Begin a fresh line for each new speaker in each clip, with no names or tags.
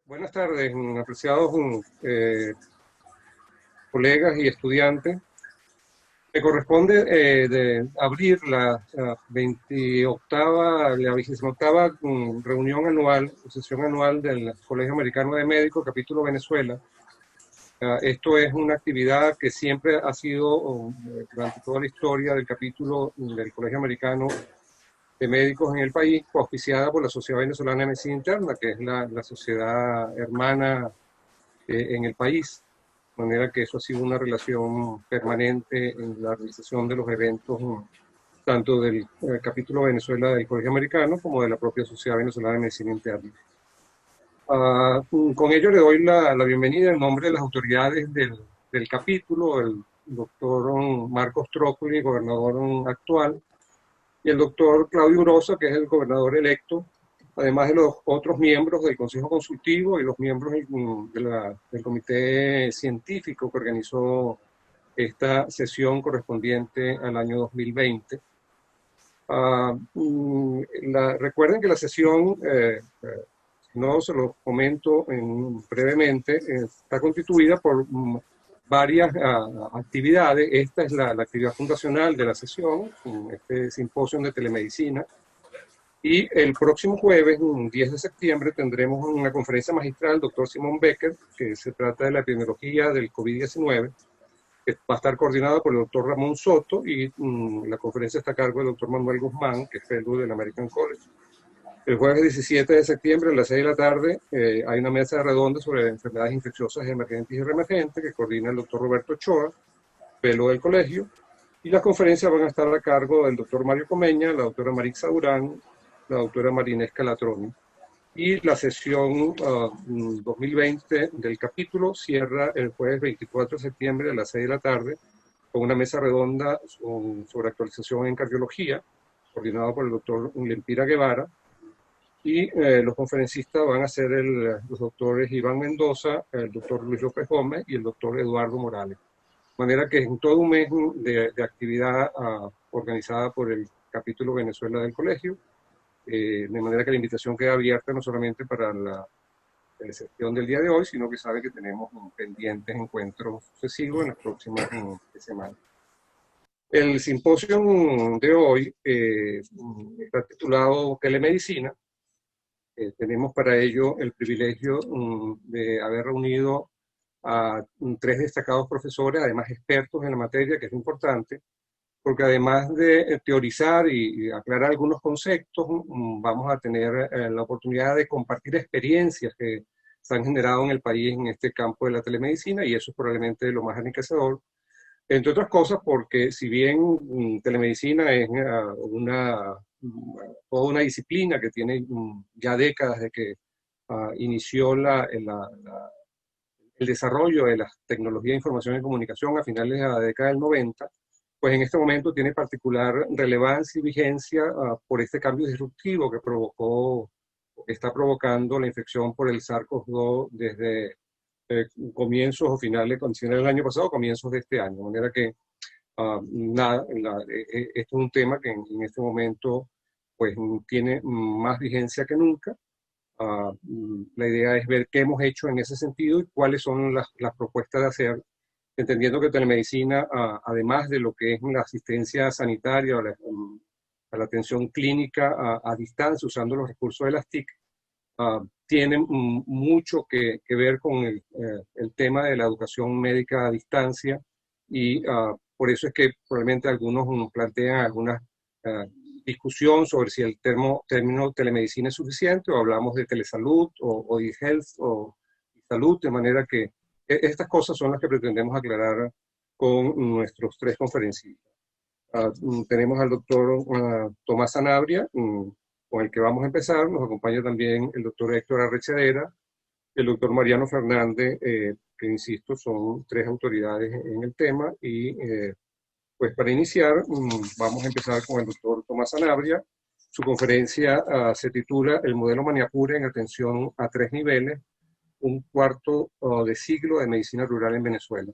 Buenas tardes, apreciados colegas y estudiantes. Me corresponde de abrir la 28ª, la 28ª reunión anual, sesión anual del Colegio Americano de Médicos, capítulo Venezuela. Esto es una actividad que siempre ha sido, durante toda la historia del capítulo del Colegio Americano de Médicos en el país, auspiciada por la Sociedad Venezolana de Medicina Interna, que es la sociedad hermana en el país, de manera que eso ha sido una relación permanente en la realización de los eventos, tanto del capítulo Venezuela del Colegio Americano como de la propia Sociedad Venezolana de Medicina Interna. Con ello le doy la bienvenida en nombre de las autoridades del capítulo, el doctor Marcos Trócoli, gobernador actual, y el doctor Claudio Urosa, que es el gobernador electo, además de los otros miembros del Consejo Consultivo y los miembros del comité científico que organizó esta sesión correspondiente al año 2020. Recuerden que la sesión, si no se lo comento brevemente, está constituida por varias actividades. Esta es la actividad fundacional de la sesión, este simposio de telemedicina. Y el próximo jueves, 10 de septiembre, tendremos una conferencia magistral del doctor Simón Becker, que se trata de la epidemiología del COVID-19, que va a estar coordinada por el doctor Ramón Soto, y la conferencia está a cargo del doctor Manuel Guzmán, que es fellow del American College. El jueves 17 de septiembre, a las 6 de la tarde, hay una mesa redonda sobre enfermedades infecciosas emergentes y reemergentes, que coordina el doctor Roberto Ochoa, fellow del colegio, y las conferencias van a estar a cargo del doctor Mario Comeña, la doctora Marixa Durán, la doctora Marinés Calatroni. Y la sesión 2020 del capítulo cierra el jueves 24 de septiembre a las 6 de la tarde con una mesa redonda sobre actualización en cardiología, coordinada por el doctor Lempira Guevara. Y los conferencistas van a ser los doctores Iván Mendoza, el doctor Luis López Gómez y el doctor Eduardo Morales. De manera que en todo un mes de actividad organizada por el capítulo Venezuela del colegio, de manera que la invitación queda abierta no solamente para la sesión del día de hoy, sino que sabe que tenemos pendientes encuentros sucesivos en las próximas semanas. El simposio de hoy está titulado Telemedicina. Tenemos para ello el privilegio de haber reunido a 3 destacados profesores, además expertos en la materia, que es importante, porque además de teorizar y aclarar algunos conceptos, vamos a tener la oportunidad de compartir experiencias que se han generado en el país en este campo de la telemedicina, y eso es probablemente lo más enriquecedor, entre otras cosas porque si bien telemedicina es toda una disciplina que tiene ya décadas de que inició el desarrollo de las tecnologías de información y comunicación a finales de la década del 90, pues en este momento tiene particular relevancia y vigencia por este cambio disruptivo que está provocando la infección por el SARS-CoV-2 desde comienzos o finales del año pasado, comienzos de este año. De manera que, esto es un tema que en este momento pues tiene más vigencia que nunca. La idea es ver qué hemos hecho en ese sentido y cuáles son las propuestas de hacer, entendiendo que telemedicina, además de lo que es la asistencia sanitaria o a la atención clínica a distancia usando los recursos de las TIC, tiene mucho que ver con el tema de la educación médica a distancia, y por eso es que probablemente algunos plantean alguna discusión sobre si el término telemedicina es suficiente, o hablamos de telesalud o e-health o salud, de manera que estas cosas son las que pretendemos aclarar con nuestros 3 conferencistas. Tenemos al doctor Tomás Sanabria, con el que vamos a empezar. Nos acompaña también el doctor Héctor Arrechedera, el doctor Mariano Fernández, que insisto, son 3 autoridades en el tema. Y pues para iniciar, vamos a empezar con el doctor Tomás Sanabria. Su conferencia se titula El modelo Maniapure en atención a 3 niveles, un cuarto de siglo de medicina rural en Venezuela.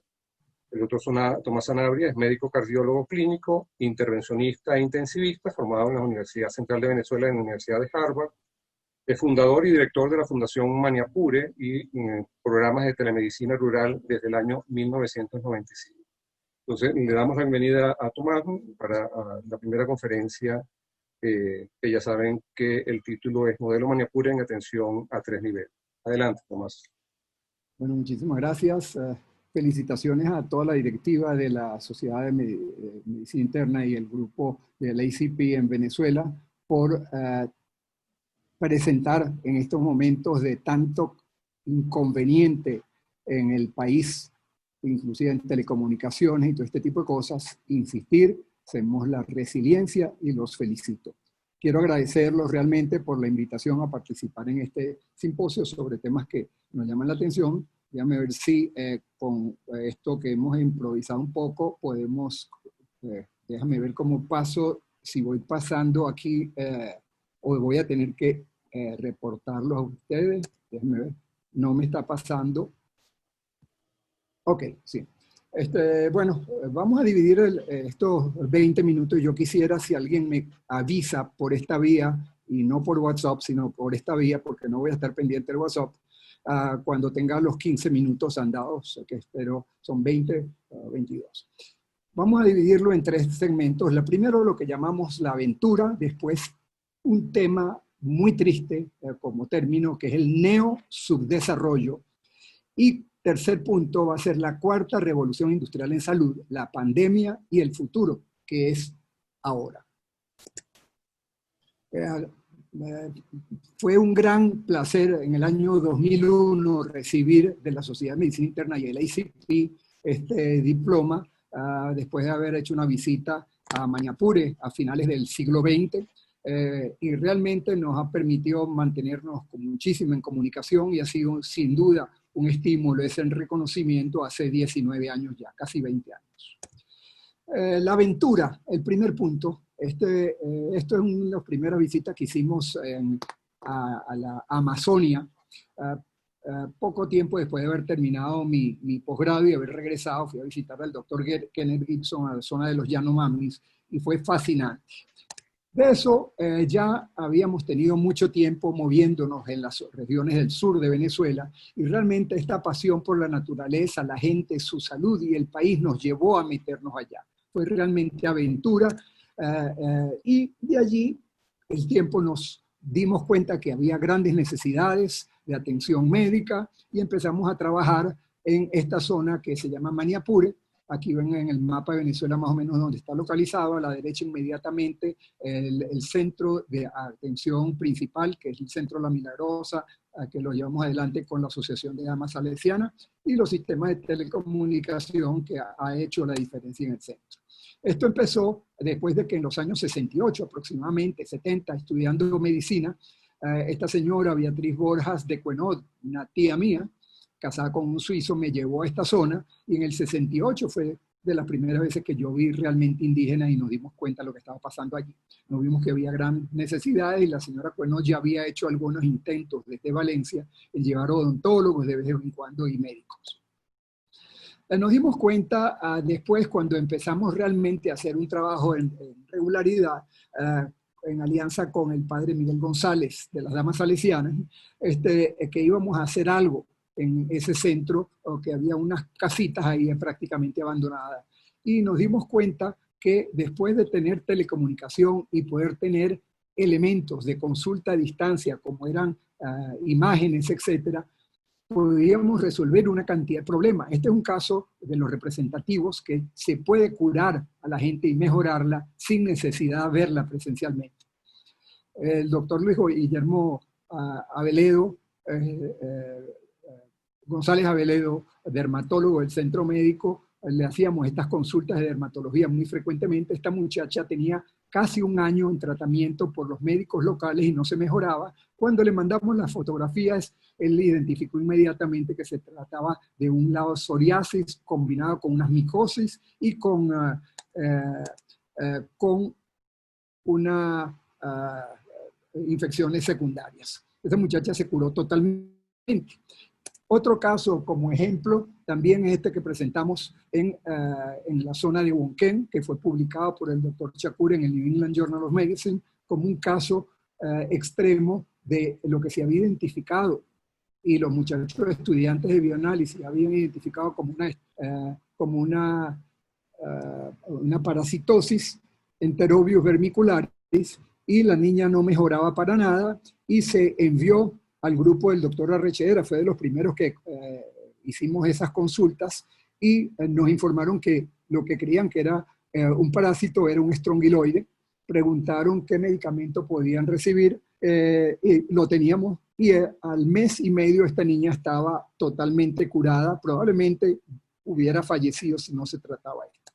El doctor Tomás Sanabria es médico cardiólogo clínico, intervencionista e intensivista, formado en la Universidad Central de Venezuela y en la Universidad de Harvard. Es fundador y director de la Fundación Maniapure y programas de telemedicina rural desde el año 1995. Entonces, le damos la bienvenida a Tomás para la primera conferencia, que ya saben que el título es Modelo Maniapure en atención a 3 niveles. Adelante, Tomás.
Bueno, muchísimas gracias. Felicitaciones a toda la directiva de la Sociedad de Medicina Interna y el grupo de la ACP en Venezuela por presentar en estos momentos de tanto inconveniente en el país, inclusive en telecomunicaciones y todo este tipo de cosas, insistir, hacemos la resiliencia y los felicito. Quiero agradecerlos realmente por la invitación a participar en este simposio sobre temas que nos llaman la atención. Déjame ver si con esto que hemos improvisado un poco podemos, déjame ver cómo paso, si voy pasando aquí o voy a tener que reportarlo a ustedes. Déjenme ver, no me está pasando. Ok, sí. Bueno, vamos a dividir estos 20 minutos. Yo quisiera, si alguien me avisa por esta vía, y no por WhatsApp, sino por esta vía, porque no voy a estar pendiente del WhatsApp, cuando tenga los 15 minutos andados, que espero son 20, 22. Vamos a dividirlo en 3 segmentos. La primero, lo que llamamos la aventura, después un tema muy triste como término, que es el neosubdesarrollo, y tercer punto va a ser la 4ª revolución industrial en salud, la pandemia y el futuro, que es ahora. Fue un gran placer en el año 2001 recibir de la Sociedad de Medicina Interna y el ACP este diploma, después de haber hecho una visita a Maniapure a finales del siglo XX, y realmente nos ha permitido mantenernos muchísimo en comunicación y ha sido sin duda un estímulo, ese reconocimiento hace 19 años ya, casi 20 años. La aventura, el primer punto, esto es una de las primeras visitas que hicimos a la Amazonia, poco tiempo después de haber terminado mi posgrado y haber regresado, fui a visitar al doctor Kenneth Gibson a la zona de los Yanomamis y fue fascinante. De eso ya habíamos tenido mucho tiempo moviéndonos en las regiones del sur de Venezuela y realmente esta pasión por la naturaleza, la gente, su salud y el país nos llevó a meternos allá. Fue realmente aventura y de allí el tiempo nos dimos cuenta que había grandes necesidades de atención médica y empezamos a trabajar en esta zona que se llama Maniapure. Aquí ven en el mapa de Venezuela más o menos donde está localizado, a la derecha inmediatamente el centro de atención principal, que es el Centro La Milagrosa, que lo llevamos adelante con la Asociación de Damas Salesianas, y los sistemas de telecomunicación que ha hecho la diferencia en el centro. Esto empezó después de que en los años 68 aproximadamente, 70, estudiando medicina, esta señora Beatriz Borjas de Cuenot, una tía mía, casada con un suizo, me llevó a esta zona y en el 68 fue de las primeras veces que yo vi realmente indígenas y nos dimos cuenta de lo que estaba pasando allí. Nos vimos que había gran necesidad y la señora Cuenot ya había hecho algunos intentos desde Valencia en llevar odontólogos de vez en cuando y médicos. Nos dimos cuenta después cuando empezamos realmente a hacer un trabajo en regularidad, en alianza con el padre Miguel González de las Damas Salesianas, que íbamos a hacer algo en ese centro, o que había unas casitas ahí prácticamente abandonadas. Y nos dimos cuenta que después de tener telecomunicación y poder tener elementos de consulta a distancia, como eran imágenes, etcétera, podíamos resolver una cantidad de problemas. Este es un caso de los representativos que se puede curar a la gente y mejorarla sin necesidad de verla presencialmente. El doctor Luis Guillermo Aveledo, González Aveledo, dermatólogo del centro médico, le hacíamos estas consultas de dermatología muy frecuentemente. Esta muchacha tenía casi un año en tratamiento por los médicos locales y no se mejoraba. Cuando le mandamos las fotografías, él identificó inmediatamente que se trataba de un lado psoriasis combinado con unas micosis y con una infecciones secundarias. Esta muchacha se curó totalmente. Otro caso como ejemplo también es este que presentamos en la zona de Huonquén, que fue publicado por el doctor Chacur en el New England Journal of Medicine como un caso extremo de lo que se había identificado, y los muchachos estudiantes de bioanálisis habían identificado como una parasitosis, enterobius vermicularis, y la niña no mejoraba para nada, y se envió al grupo del doctor Arrechedera, fue de los primeros que hicimos esas consultas, y nos informaron que lo que creían que era un parásito era un estrongiloide. Preguntaron qué medicamento podían recibir, y lo teníamos, y al mes y medio esta niña estaba totalmente curada, probablemente hubiera fallecido si no se trataba esto.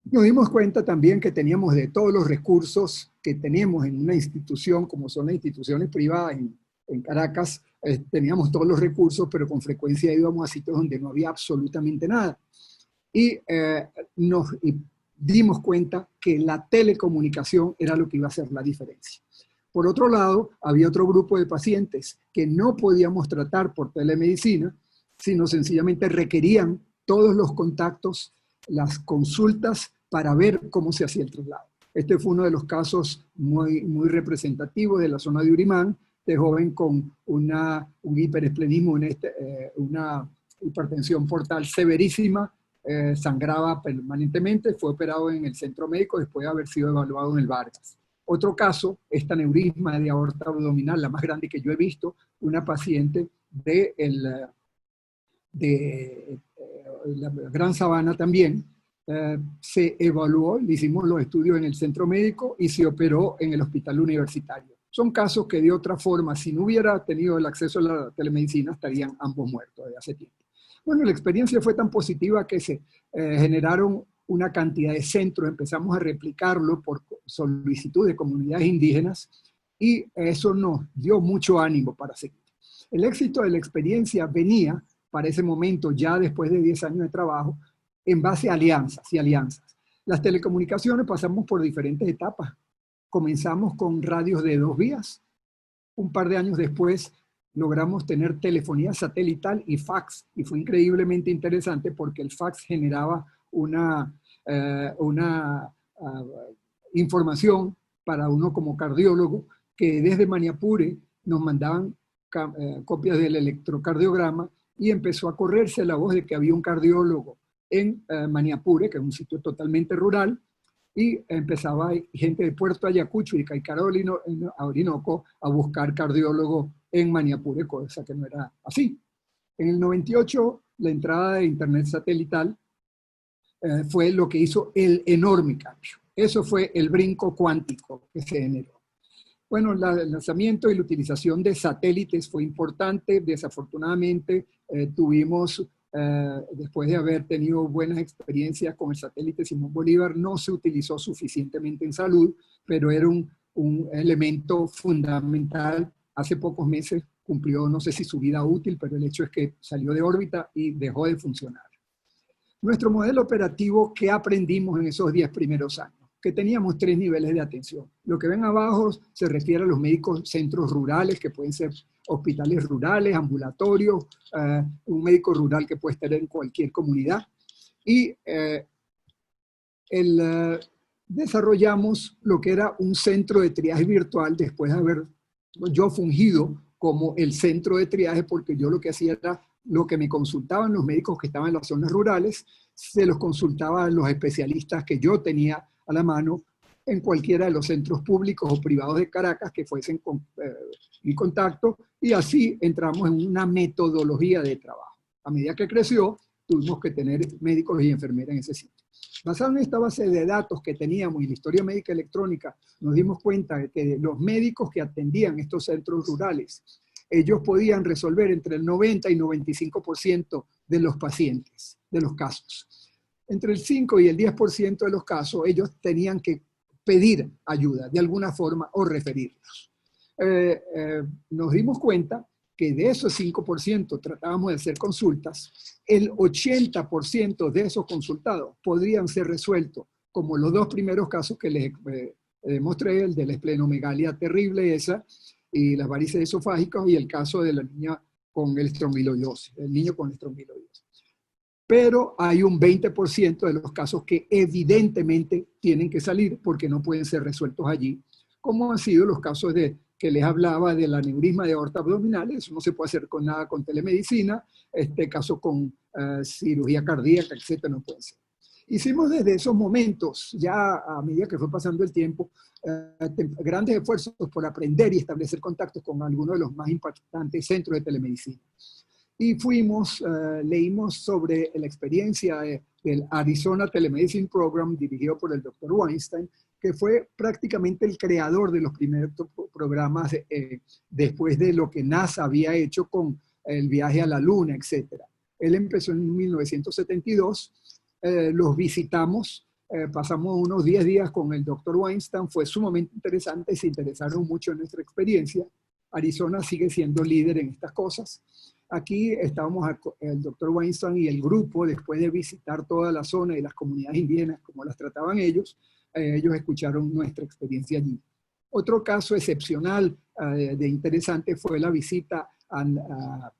Nos dimos cuenta también que teníamos de todos los recursos que tenemos en una institución, como son las instituciones privadas en Caracas, teníamos todos los recursos, pero con frecuencia íbamos a sitios donde no había absolutamente nada. Y nos dimos cuenta que la telecomunicación era lo que iba a hacer la diferencia. Por otro lado, había otro grupo de pacientes que no podíamos tratar por telemedicina, sino sencillamente requerían todos los contactos, las consultas para ver cómo se hacía el traslado. Este fue uno de los casos muy representativos de la zona de Urimán, de joven con un hiperesplenismo, una hipertensión portal severísima, sangraba permanentemente, fue operado en el centro médico después de haber sido evaluado en el Vargas. Otro caso, esta aneurisma de aorta abdominal, la más grande que yo he visto, una paciente de la Gran Sabana también, se evaluó, le hicimos los estudios en el centro médico y se operó en el hospital universitario. Son casos que de otra forma, si no hubiera tenido el acceso a la telemedicina, estarían ambos muertos desde hace tiempo. Bueno, la experiencia fue tan positiva que se generaron una cantidad de centros, empezamos a replicarlo por solicitud de comunidades indígenas, y eso nos dio mucho ánimo para seguir. El éxito de la experiencia venía para ese momento, ya después de 10 años de trabajo, en base a alianzas y alianzas. Las telecomunicaciones pasamos por diferentes etapas. Comenzamos con radios de 2 vías. Un par de años después logramos tener telefonía satelital y fax, y fue increíblemente interesante porque el fax generaba una información para uno como cardiólogo, que desde Maniapure nos mandaban copias del electrocardiograma, y empezó a correrse la voz de que había un cardiólogo en Maniapure, que es un sitio totalmente rural, y empezaba gente de Puerto Ayacucho y Caicara Orinoco a buscar cardiólogo en Maniapure, cosa que no era así. En el 98, la entrada de internet satelital fue lo que hizo el enorme cambio. Eso fue el brinco cuántico que se generó. Bueno, el lanzamiento y la utilización de satélites fue importante. Desafortunadamente, tuvimos, después de haber tenido buenas experiencias con el satélite Simón Bolívar, no se utilizó suficientemente en salud, pero era un elemento fundamental. Hace pocos meses cumplió, no sé si su vida útil, pero el hecho es que salió de órbita y dejó de funcionar. Nuestro modelo operativo, ¿qué aprendimos en esos 10 primeros años? Que teníamos 3 niveles de atención. Lo que ven abajo se refiere a los médicos centros rurales, que pueden ser hospitales rurales, ambulatorios, un médico rural que puede estar en cualquier comunidad. Y desarrollamos lo que era un centro de triaje virtual después de haber yo fungido como el centro de triaje, porque yo lo que hacía era lo que me consultaban los médicos que estaban en las zonas rurales, se los consultaba a los especialistas que yo tenía a la mano en cualquiera de los centros públicos o privados de Caracas que fuesen en contacto, y así entramos en una metodología de trabajo. A medida que creció, tuvimos que tener médicos y enfermeras en ese sitio. Basado en esta base de datos que teníamos y la historia médica electrónica, nos dimos cuenta de que los médicos que atendían estos centros rurales, ellos podían resolver entre el 90 y 95% de los pacientes, de los casos. Entre el 5 y el 10% de los casos, ellos tenían que pedir ayuda de alguna forma o referirlos. Nos dimos cuenta que de esos 5% tratábamos de hacer consultas, el 80% de esos consultados podrían ser resueltos, como los 2 primeros casos que les mostré, el de la esplenomegalia terrible esa, y las varices esofágicas, y el caso de la niña con el estrongiloidosis, el niño con estrongiloidosis. Pero hay un 20% de los casos que evidentemente tienen que salir porque no pueden ser resueltos allí, como han sido los casos que les hablaba del aneurisma de aorta abdominal. Eso no se puede hacer con nada con telemedicina, caso con cirugía cardíaca, etcétera, no puede ser. Hicimos desde esos momentos, ya a medida que fue pasando el tiempo, grandes esfuerzos por aprender y establecer contactos con algunos de los más importantes centros de telemedicina. Y leímos sobre la experiencia del Arizona Telemedicine Program, dirigido por el Dr. Weinstein, que fue prácticamente el creador de los primeros programas después de lo que NASA había hecho con el viaje a la Luna, etc. Él empezó en 1972, los visitamos, pasamos unos 10 días con el Dr. Weinstein, fue sumamente interesante, se interesaron mucho en nuestra experiencia. Arizona sigue siendo líder en estas cosas. Aquí estábamos el Dr. Weinstein y el grupo, después de visitar toda la zona y las comunidades indígenas, como las trataban ellos escucharon nuestra experiencia allí. Otro caso excepcional de interesante fue la visita a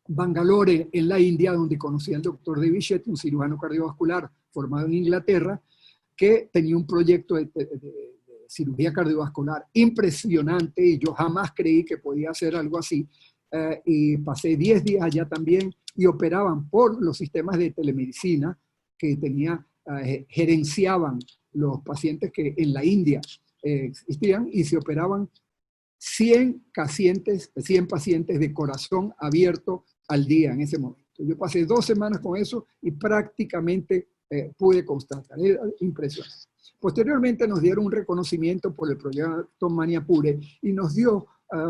Bangalore, en la India, donde conocí al doctor David Shetty, un cirujano cardiovascular formado en Inglaterra, que tenía un proyecto de cirugía cardiovascular impresionante, y yo jamás creí que podía hacer algo así. Y pasé 10 días allá también, y operaban por los sistemas de telemedicina que gerenciaban los pacientes que en la India existían, y se operaban 100 pacientes de corazón abierto al día en ese momento. Yo pasé 2 semanas con eso y prácticamente pude constatar. Era impresionante. Posteriormente nos dieron un reconocimiento por el proyecto Maniapure y nos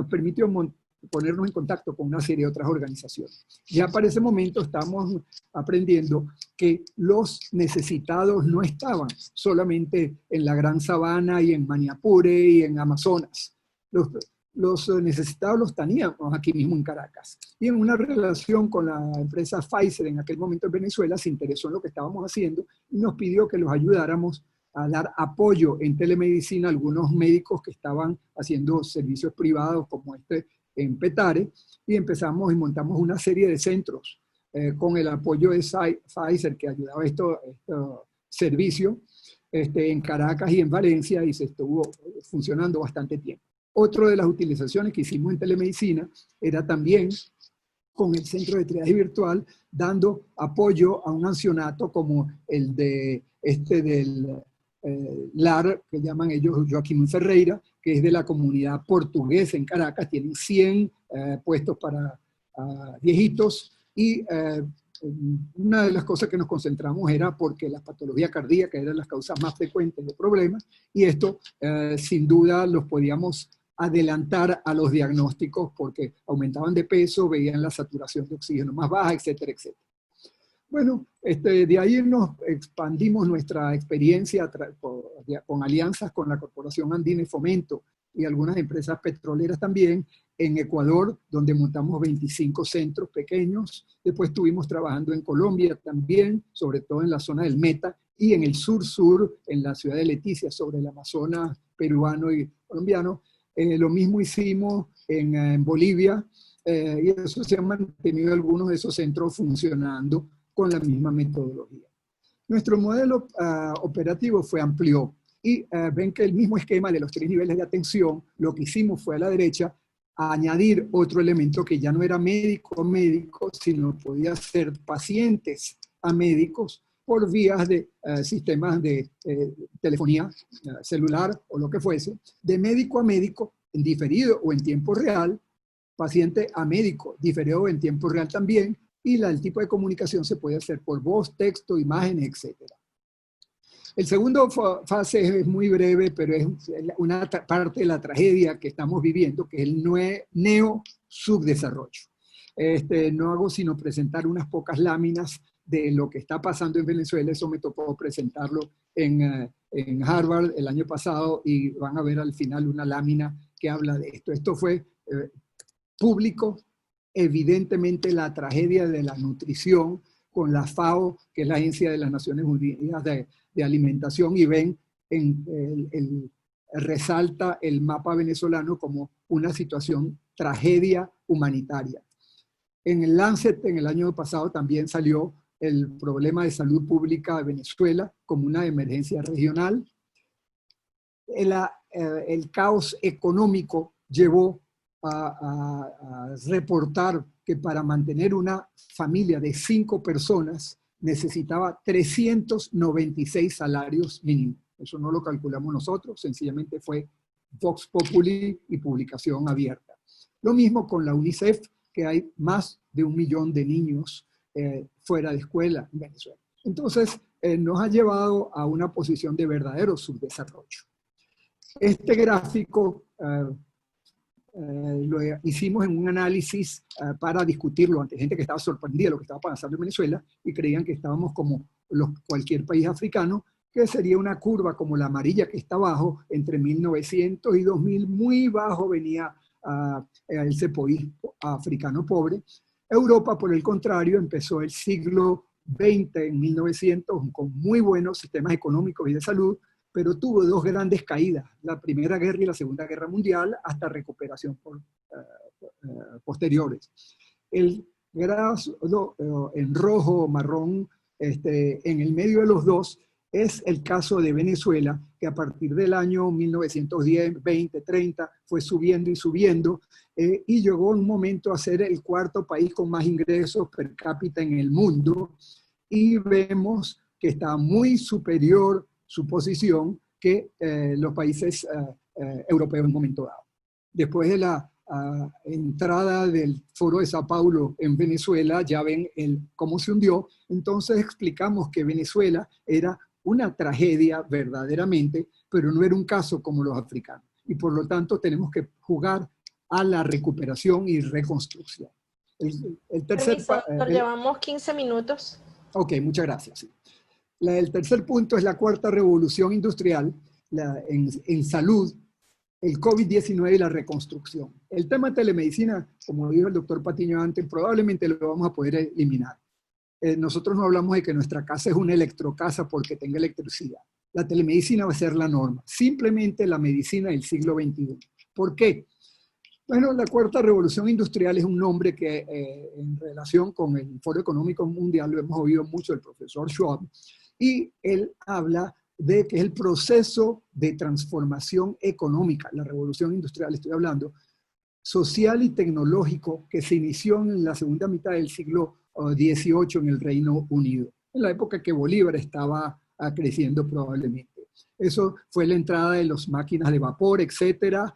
permitió ponernos en contacto con una serie de otras organizaciones. Ya para ese momento estamos aprendiendo que los necesitados no estaban solamente en la Gran Sabana y en Maniapure y en Amazonas. Los necesitados los teníamos aquí mismo en Caracas. Y en una relación con la empresa Pfizer, en aquel momento en Venezuela, se interesó en lo que estábamos haciendo y nos pidió que los ayudáramos a dar apoyo en telemedicina a algunos médicos que estaban haciendo servicios privados como en Petare, y empezamos y montamos una serie de centros con el apoyo de Pfizer, que ayudaba a estos servicios en Caracas y en Valencia, y se estuvo funcionando bastante tiempo. Otra de las utilizaciones que hicimos en telemedicina era también con el centro de triaje virtual, dando apoyo a un ancianato como el de del LAR, que llaman ellos Joaquín Ferreira, que es de la comunidad portuguesa en Caracas. Tienen 100 puestos para viejitos, y una de las cosas que nos concentramos era porque la patología cardíaca era las causas más frecuentes de problemas, y esto sin duda los podíamos adelantar a los diagnósticos porque aumentaban de peso, veían la saturación de oxígeno más baja, etcétera, etcétera. Bueno, de ahí nos expandimos nuestra experiencia con alianzas con la Corporación Andina y Fomento y algunas empresas petroleras también en Ecuador, donde montamos 25 centros pequeños. Después estuvimos trabajando en Colombia también, sobre todo en la zona del Meta, y en el sur-sur, en la ciudad de Leticia, sobre el Amazonas peruano y colombiano. Lo mismo hicimos en Bolivia, y eso se han mantenido algunos de esos centros funcionando con la misma metodología. Nuestro modelo operativo fue amplio, y ven que el mismo esquema de los 3 niveles de atención, lo que hicimos fue a la derecha añadir otro elemento que ya no era médico a médico, sino podía ser pacientes a médicos por vías de sistemas de telefonía celular o lo que fuese, de médico a médico en diferido o en tiempo real, paciente a médico diferido o en tiempo real también, y el tipo de comunicación se puede hacer por voz, texto, imágenes, etc. El segundo fase es muy breve, pero es una parte de la tragedia que estamos viviendo, que es el neo-subdesarrollo. No hago sino presentar unas pocas láminas de lo que está pasando en Venezuela. Eso me tocó presentarlo en Harvard el año pasado, y van a ver al final una lámina que habla de esto. Esto fue público. Evidentemente la tragedia de la nutrición con la FAO, que es la Agencia de las Naciones Unidas de Alimentación, y ven, resalta el mapa venezolano como una situación tragedia humanitaria. En el Lancet, en el año pasado, también salió el problema de salud pública de Venezuela como una emergencia regional. El caos económico llevó a reportar que para mantener una familia de 5 personas necesitaba 396 salarios mínimos. Eso no lo calculamos nosotros, sencillamente fue Vox Populi y publicación abierta. Lo mismo con la UNICEF, que hay más de 1 millón de niños fuera de escuela en Venezuela. Entonces, nos ha llevado a una posición de verdadero subdesarrollo. Este gráfico lo hicimos en un análisis para discutirlo ante gente que estaba sorprendida de lo que estaba pasando en Venezuela y creían que estábamos como cualquier país africano, que sería una curva como la amarilla que está abajo, entre 1900 y 2000, muy bajo venía ese país africano pobre. Europa, por el contrario, empezó el siglo XX en 1900 con muy buenos sistemas económicos y de salud, pero tuvo 2 grandes caídas, la Primera Guerra y la Segunda Guerra Mundial, hasta recuperación posteriores. El grado en rojo o marrón, en el medio de los dos, es el caso de Venezuela, que a partir del año 1910, 20, 30, fue subiendo y subiendo, y llegó un momento a ser el 4º país con más ingresos per cápita en el mundo, y vemos que está muy superior su posición que los países europeos en un momento dado. Después de la entrada del Foro de Sao Paulo en Venezuela, ya ven cómo se hundió, entonces explicamos que Venezuela era una tragedia verdaderamente, pero no era un caso como los africanos. Y por lo tanto tenemos que jugar a la recuperación y reconstrucción. El tercer...
llevamos 15 minutos.
Ok, muchas gracias. Sí. El tercer punto es la 4ª revolución industrial en salud, el COVID-19 y la reconstrucción. El tema de telemedicina, como dijo el doctor Patiño antes, probablemente lo vamos a poder eliminar. Nosotros no hablamos de que nuestra casa es una electrocasa porque tenga electricidad. La telemedicina va a ser la norma, simplemente la medicina del siglo XXI. ¿Por qué? Bueno, la 4ª revolución industrial es un nombre que en relación con el Foro Económico Mundial lo hemos oído mucho del profesor Schwab, y él habla de que es el proceso de transformación económica, la revolución industrial estoy hablando, social y tecnológico que se inició en la segunda mitad del siglo XVIII en el Reino Unido, en la época que Bolívar estaba creciendo probablemente. Eso fue la entrada de las máquinas de vapor, etcétera,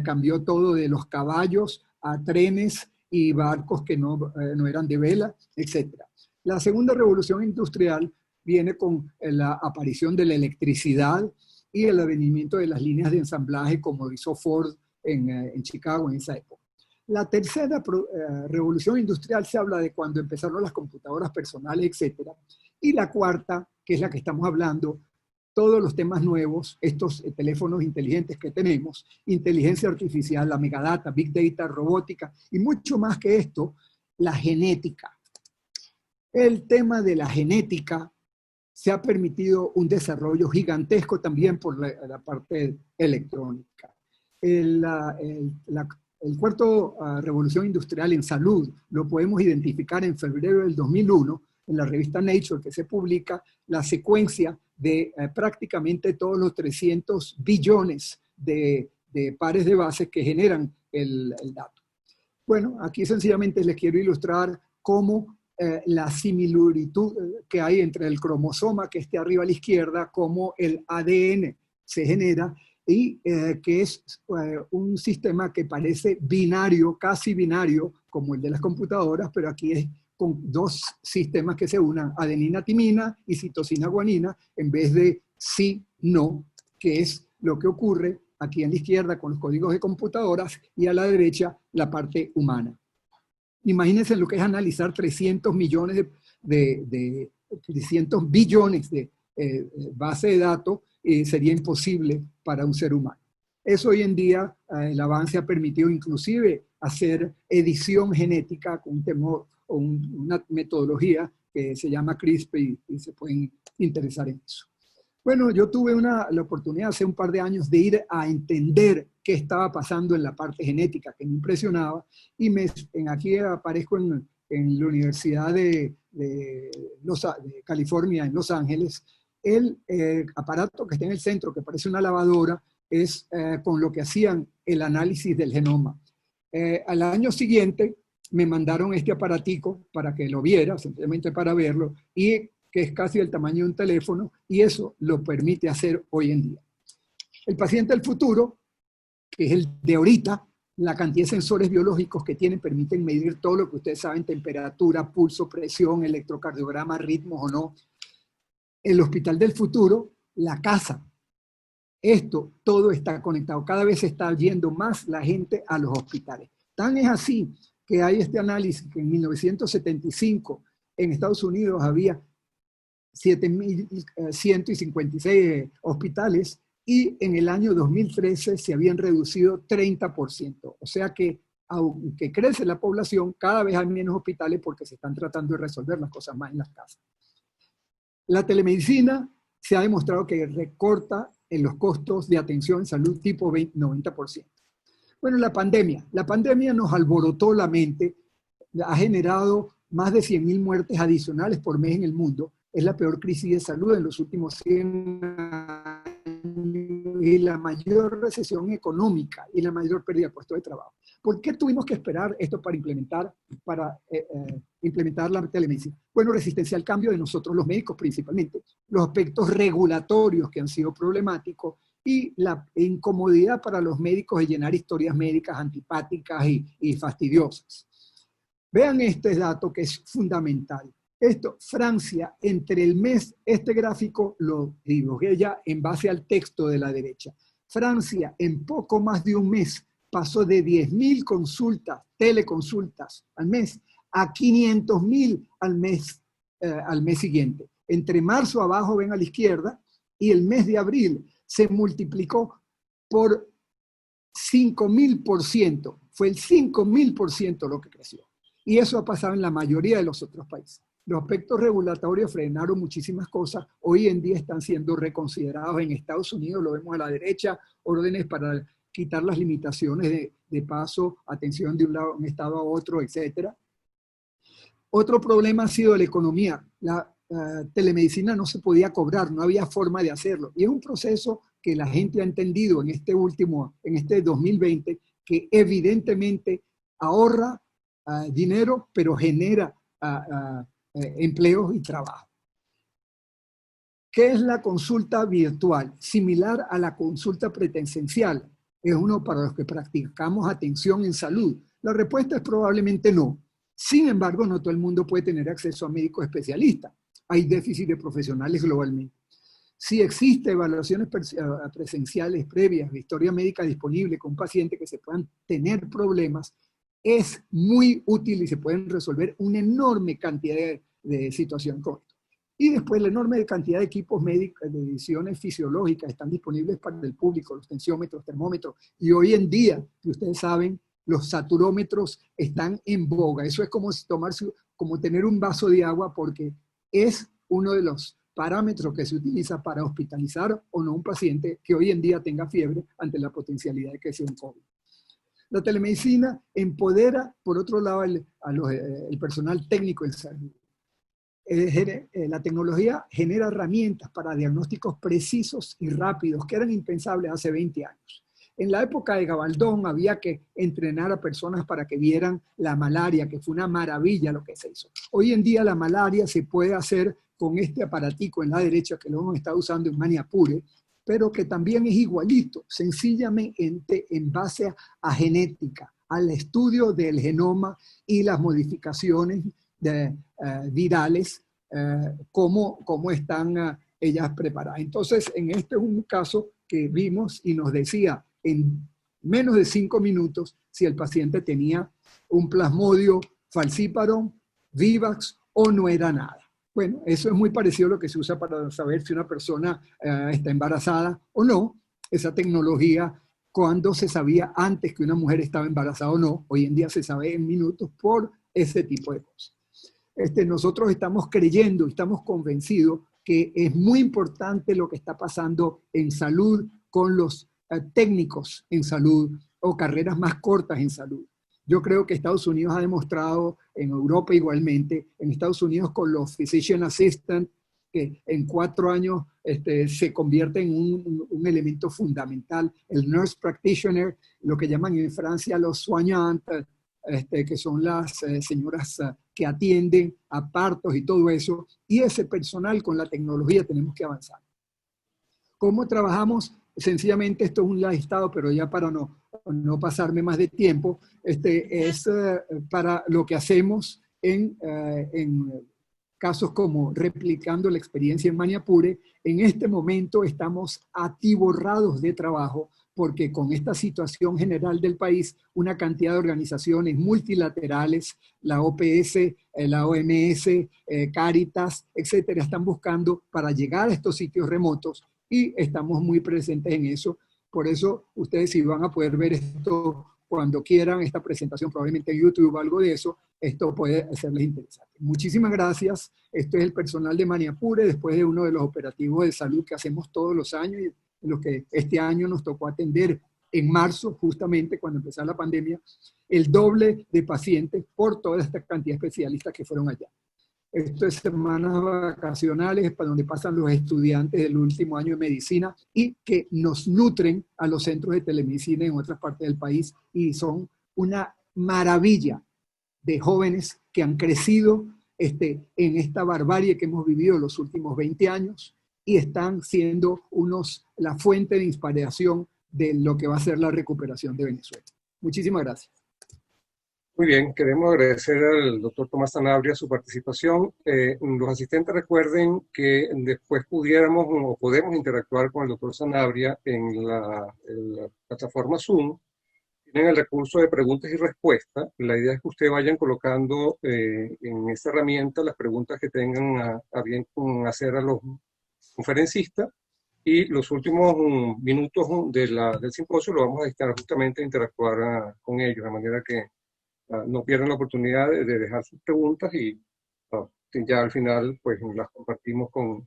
cambió todo de los caballos a trenes y barcos que no eran de vela, etcétera. La segunda revolución industrial viene con la aparición de la electricidad y el advenimiento de las líneas de ensamblaje como hizo Ford en Chicago en esa época. La tercera revolución industrial se habla de cuando empezaron las computadoras personales, etcétera. Y la cuarta, que es la que estamos hablando, todos los temas nuevos, estos teléfonos inteligentes que tenemos, inteligencia artificial, la megadata, big data, robótica y mucho más que esto, la genética. El tema de la genética se ha permitido un desarrollo gigantesco también por la parte electrónica. El 4ª revolución industrial en salud lo podemos identificar en febrero del 2001 en la revista Nature, que se publica la secuencia de prácticamente todos los 300 billones de pares de bases que generan el dato. Bueno, aquí sencillamente les quiero ilustrar cómo la similitud que hay entre el cromosoma que esté arriba a la izquierda, como el ADN se genera, y que es un sistema que parece binario, casi binario, como el de las computadoras, pero aquí es con 2 sistemas que se unan, adenina-timina y citosina-guanina, en vez de sí-no, que es lo que ocurre aquí a la izquierda con los códigos de computadoras y a la derecha la parte humana. Imagínense lo que es analizar 300 millones 300 billones de base de datos, sería imposible para un ser humano. Eso hoy en día, el avance ha permitido inclusive hacer edición genética con una metodología que se llama CRISPR y se pueden interesar en eso. Bueno, yo tuve la oportunidad hace un par de años de ir a entender qué estaba pasando en la parte genética, que me impresionaba, y aquí aparezco en la Universidad de California, en Los Ángeles. El aparato que está en el centro, que parece una lavadora, es con lo que hacían el análisis del genoma. Al año siguiente me mandaron este aparatico para que lo viera, simplemente para verlo, y que es casi el tamaño de un teléfono, y eso lo permite hacer hoy en día. El paciente del futuro, que es el de ahorita, la cantidad de sensores biológicos que tienen permiten medir todo lo que ustedes saben, temperatura, pulso, presión, electrocardiograma, ritmos o no. El hospital del futuro, la casa. Esto todo está conectado. Cada vez se está yendo más la gente a los hospitales. Tan es así que hay este análisis que en 1975 en Estados Unidos había 7.156 hospitales y en el año 2013 se habían reducido 30%. O sea que aunque crece la población, cada vez hay menos hospitales porque se están tratando de resolver las cosas más en las casas. La telemedicina se ha demostrado que recorta en los costos de atención en salud tipo 90%. Bueno, la pandemia nos alborotó la mente, ha generado más de 100.000 muertes adicionales por mes en el mundo. Es la peor crisis de salud en los últimos 100 años y la mayor recesión económica y la mayor pérdida de puestos de trabajo. ¿Por qué tuvimos que esperar esto para implementar la telemedicina? Bueno, resistencia al cambio de nosotros los médicos principalmente, los aspectos regulatorios que han sido problemáticos y la incomodidad para los médicos de llenar historias médicas antipáticas y fastidiosas. Vean este dato que es fundamental. Esto, Francia, entre el mes, este gráfico lo dibujé ya en base al texto de la derecha. Francia, en poco más de un mes, pasó de 10.000 consultas, teleconsultas al mes, a 500.000 al mes siguiente. Entre marzo abajo, ven a la izquierda, y el mes de abril se multiplicó por 5.000%. Fue el 5.000% lo que creció. Y eso ha pasado en la mayoría de los otros países. Los aspectos regulatorios frenaron muchísimas cosas. Hoy en día están siendo reconsiderados en Estados Unidos, lo vemos a la derecha, órdenes para quitar las limitaciones de paso, atención de un estado a otro, etc. Otro problema ha sido la economía. La telemedicina no se podía cobrar, no había forma de hacerlo. Y es un proceso que la gente ha entendido en este 2020, que evidentemente ahorra dinero, pero genera empleos y trabajo. ¿Qué es la consulta virtual? Similar a la consulta presencial. ¿Es uno para los que practicamos atención en salud? La respuesta es probablemente no. Sin embargo, no todo el mundo puede tener acceso a médicos especialistas. Hay déficit de profesionales globalmente. Si existe evaluaciones presenciales previas de historia médica disponible con pacientes que se puedan tener problemas, es muy útil y se pueden resolver una enorme cantidad de situaciones con esto. Y después la enorme cantidad de equipos médicos, de ediciones fisiológicas están disponibles para el público, los tensiómetros, termómetros. Y hoy en día, que ustedes saben, los saturómetros están en boga. Eso es como tener un vaso de agua porque es uno de los parámetros que se utiliza para hospitalizar o no un paciente que hoy en día tenga fiebre ante la potencialidad de que sea un COVID. La telemedicina empodera, por otro lado, el personal técnico en salud. La tecnología genera herramientas para diagnósticos precisos y rápidos que eran impensables hace 20 años. En la época de Gabaldón había que entrenar a personas para que vieran la malaria, que fue una maravilla lo que se hizo. Hoy en día la malaria se puede hacer con este aparatico en la derecha que lo hemos estado usando en Maniapure, pero que también es igualito, sencillamente en base a genética, al estudio del genoma y las modificaciones virales, cómo están ellas preparadas. Entonces, en este es un caso que vimos y nos decía en menos de 5 minutos si el paciente tenía un plasmodio falciparum, vivax o no era nada. Bueno, eso es muy parecido a lo que se usa para saber si una persona está embarazada o no. Esa tecnología, cuando se sabía antes que una mujer estaba embarazada o no, hoy en día se sabe en minutos por ese tipo de cosas. Nosotros estamos creyendo, estamos convencidos que es muy importante lo que está pasando en salud con los técnicos en salud o carreras más cortas en salud. Yo creo que Estados Unidos ha demostrado, en Europa igualmente, en Estados Unidos con los physician assistant que en 4 años se convierte en un elemento fundamental. El nurse practitioner, lo que llaman en Francia los soignantes, que son las señoras que atienden a partos y todo eso, y ese personal con la tecnología tenemos que avanzar. ¿Cómo trabajamos? Sencillamente esto es un listado, pero ya para no pasarme más de tiempo, es para lo que hacemos en casos como replicando la experiencia en Maniapure. En este momento estamos atiborrados de trabajo porque con esta situación general del país, una cantidad de organizaciones multilaterales, la OPS, la OMS, Cáritas, etcétera, están buscando para llegar a estos sitios remotos y estamos muy presentes en eso. Por eso ustedes si van a poder ver esto cuando quieran, esta presentación probablemente en YouTube o algo de eso, esto puede hacerles interesante. Muchísimas gracias. Esto es el personal de Maniapure, después de uno de los operativos de salud que hacemos todos los años, y los que este año nos tocó atender en marzo, justamente cuando empezó la pandemia, el doble de pacientes por toda esta cantidad de especialistas que fueron allá. Esto es semanas vacacionales para donde pasan los estudiantes del último año de medicina y que nos nutren a los centros de telemedicina en otras partes del país y son una maravilla de jóvenes que han crecido en esta barbarie que hemos vivido los últimos 20 años y están siendo la fuente de inspiración de lo que va a ser la recuperación de Venezuela. Muchísimas gracias.
Muy bien, queremos agradecer al doctor Tomás Sanabria su participación. Los asistentes recuerden que después pudiéramos o podemos interactuar con el doctor Sanabria en la plataforma Zoom. Tienen el recurso de preguntas y respuestas. La idea es que ustedes vayan colocando en esta herramienta las preguntas que tengan a bien hacer a los conferencistas, y los últimos minutos del simposio lo vamos a dedicar justamente a interactuar con ellos, de manera que no pierdan la oportunidad de dejar sus preguntas y ya al final pues las compartimos con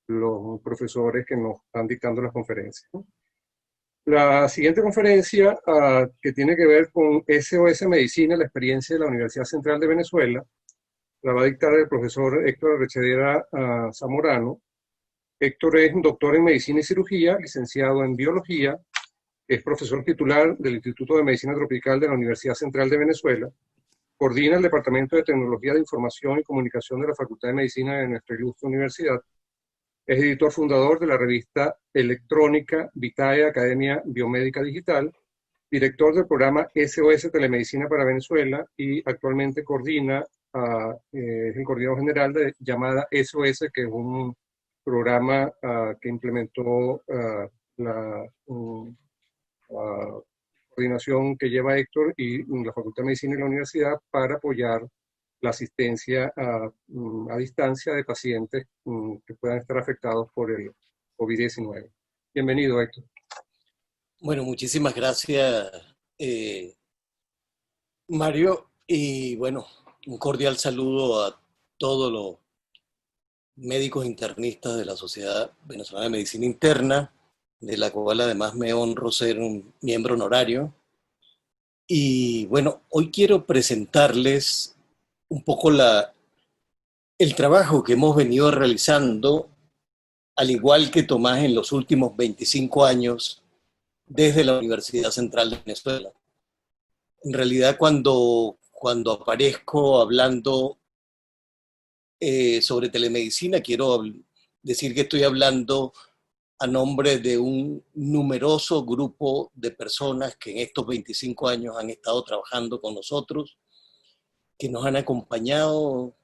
los profesores que nos están dictando las conferencias, ¿no? La siguiente conferencia, que tiene que ver con SOS Medicina, la experiencia de la Universidad Central de Venezuela, la va a dictar el profesor Héctor Arrechedera Zamorano. Héctor es un doctor en Medicina y Cirugía, licenciado en Biología, es profesor titular del Instituto de Medicina Tropical de la Universidad Central de Venezuela, coordina el Departamento de Tecnología de Información y Comunicación de la Facultad de Medicina de nuestra ilustre universidad, es editor fundador de la revista electrónica Vitae Academia Biomédica Digital, director del programa SOS Telemedicina para Venezuela y actualmente coordina, es el coordinador general de llamada SOS, que es un programa que implementó la coordinación que lleva Héctor y la Facultad de Medicina y la Universidad para apoyar la asistencia a distancia de pacientes que puedan estar afectados por el COVID-19. Bienvenido, Héctor.
Bueno, muchísimas gracias, Mario, y bueno, un cordial saludo a todos los médicos internistas de la Sociedad Venezolana de Medicina Interna, de la cual además me honro ser un miembro honorario. Y bueno, hoy quiero presentarles un poco el trabajo que hemos venido realizando, al igual que Tomás, en los últimos 25 años desde la Universidad Central de Venezuela. En realidad, cuando aparezco hablando sobre telemedicina, quiero decir que estoy hablando a nombre de un numeroso grupo de personas que en estos 25 años han estado trabajando con nosotros, que nos han acompañado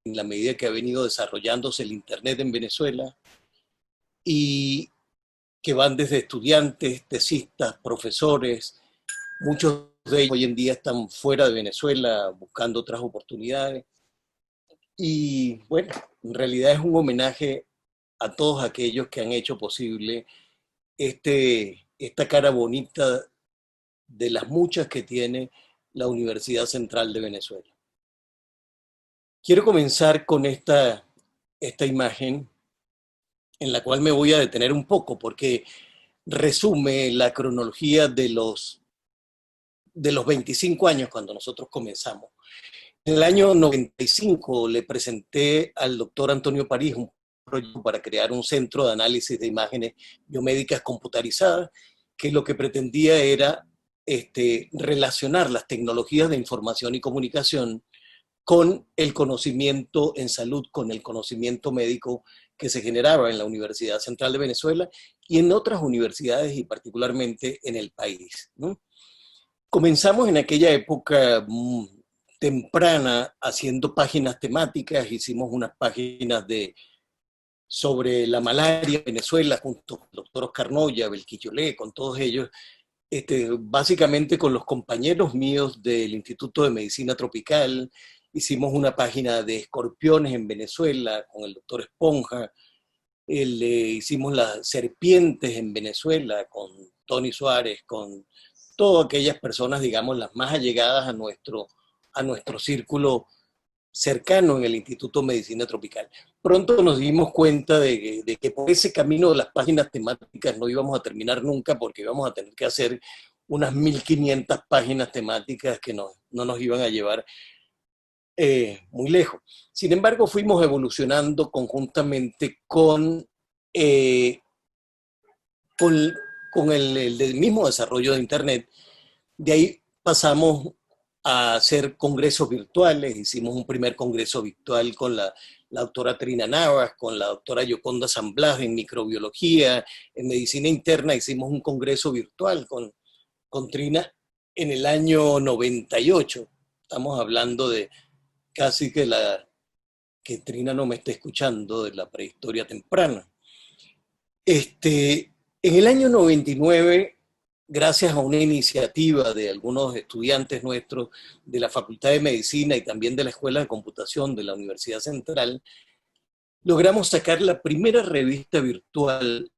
en la medida que ha venido desarrollándose el Internet en Venezuela, y que van desde estudiantes, tesistas, profesores. Muchos de ellos hoy en día están fuera de Venezuela buscando otras oportunidades. Y bueno, en realidad es un homenaje a todos aquellos que han hecho posible esta cara bonita de las muchas que tiene la Universidad Central de Venezuela. Quiero comenzar con esta imagen, en la cual me voy a detener un poco, porque resume la cronología de los 25 años cuando nosotros comenzamos. En el año 95 le presenté al doctor Antonio París un proyecto para crear un centro de análisis de imágenes biomédicas computarizadas, que lo que pretendía era relacionar las tecnologías de información y comunicación con el conocimiento en salud, con el conocimiento médico que se generaba en la Universidad Central de Venezuela y en otras universidades y particularmente en el país, ¿no? Comenzamos en aquella época temprana haciendo páginas temáticas, hicimos unas páginas sobre la malaria en Venezuela junto con el doctor Oscar Noya, Belquillolé, con todos ellos, básicamente con los compañeros míos del Instituto de Medicina Tropical. Hicimos una página de escorpiones en Venezuela con el doctor Esponja. Hicimos las serpientes en Venezuela con Tony Suárez, con todas aquellas personas, digamos, las más allegadas a nuestro círculo cercano en el Instituto de Medicina Tropical. Pronto nos dimos cuenta de que por ese camino de las páginas temáticas no íbamos a terminar nunca, porque íbamos a tener que hacer unas 1500 páginas temáticas que no nos iban a llevar muy lejos. Sin embargo, fuimos evolucionando conjuntamente con el mismo desarrollo de Internet. De ahí pasamos a hacer congresos virtuales. Hicimos un primer congreso virtual con la doctora Trina Navas, con la doctora Yoconda San Blas en microbiología, en medicina interna. Hicimos un congreso virtual con Trina en el año 98. Estamos hablando de casi que Trina no me está escuchando, de la prehistoria temprana. En el año 99, gracias a una iniciativa de algunos estudiantes nuestros de la Facultad de Medicina y también de la Escuela de Computación de la Universidad Central, logramos sacar la primera revista virtual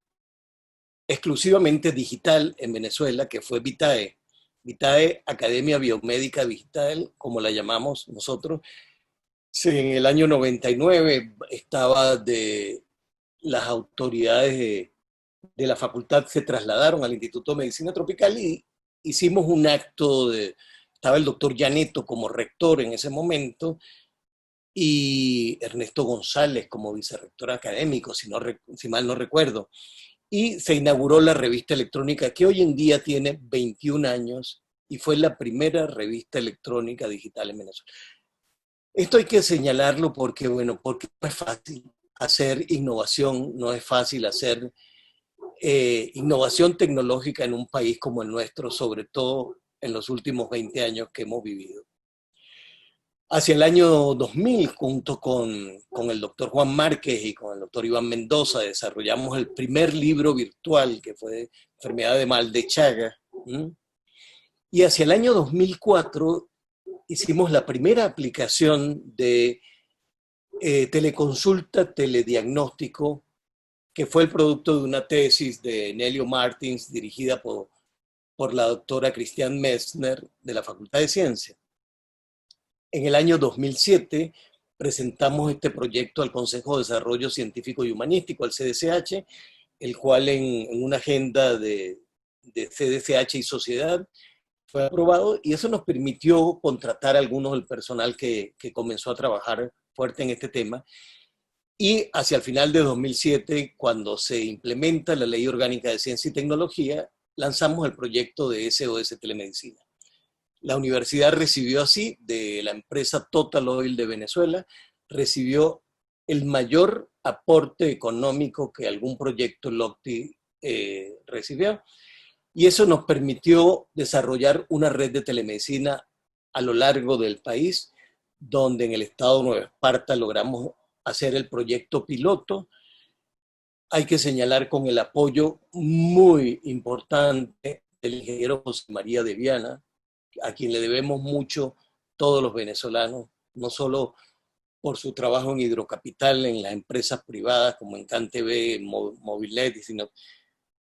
exclusivamente digital en Venezuela, que fue Vitae. Vitae, Academia Biomédica Digital, como la llamamos nosotros. Sí, en el año 99 estaba las autoridades de la facultad se trasladaron al Instituto de Medicina Tropical y hicimos un acto estaba el doctor Llaneto como rector en ese momento y Ernesto González como vicerrector académico, si mal no recuerdo. Y se inauguró la revista electrónica que hoy en día tiene 21 años y fue la primera revista electrónica digital en Venezuela. Esto hay que señalarlo porque no es fácil hacer innovación, no es fácil hacer innovación tecnológica en un país como el nuestro, sobre todo en los últimos 20 años que hemos vivido. Hacia el año 2000, junto con el doctor Juan Márquez y con el doctor Iván Mendoza, desarrollamos el primer libro virtual, que fue Enfermedad de Mal de Chaga. Y hacia el año 2004 hicimos la primera aplicación de teleconsulta, telediagnóstico, que fue el producto de una tesis de Nelio Martins dirigida por la doctora Christiane Messner de la Facultad de Ciencias. En el año 2007 presentamos este proyecto al Consejo de Desarrollo Científico y Humanístico, al CDCH, el cual en una agenda de CDCH y sociedad fue aprobado, y eso nos permitió contratar a algunos del personal que comenzó a trabajar fuerte en este tema. Y hacia el final de 2007, cuando se implementa la Ley Orgánica de Ciencia y Tecnología, lanzamos el proyecto de SOS Telemedicina. La universidad recibió así, de la empresa Total Oil de Venezuela, recibió el mayor aporte económico que algún proyecto LOCTI recibió. Y eso nos permitió desarrollar una red de telemedicina a lo largo del país, donde en el estado de Nueva Esparta logramos hacer el proyecto piloto. Hay que señalar con el apoyo muy importante del ingeniero José María de Viana, a quien le debemos mucho todos los venezolanos, no solo por su trabajo en Hidrocapital, en las empresas privadas como en CanTV, Movilnet, sino,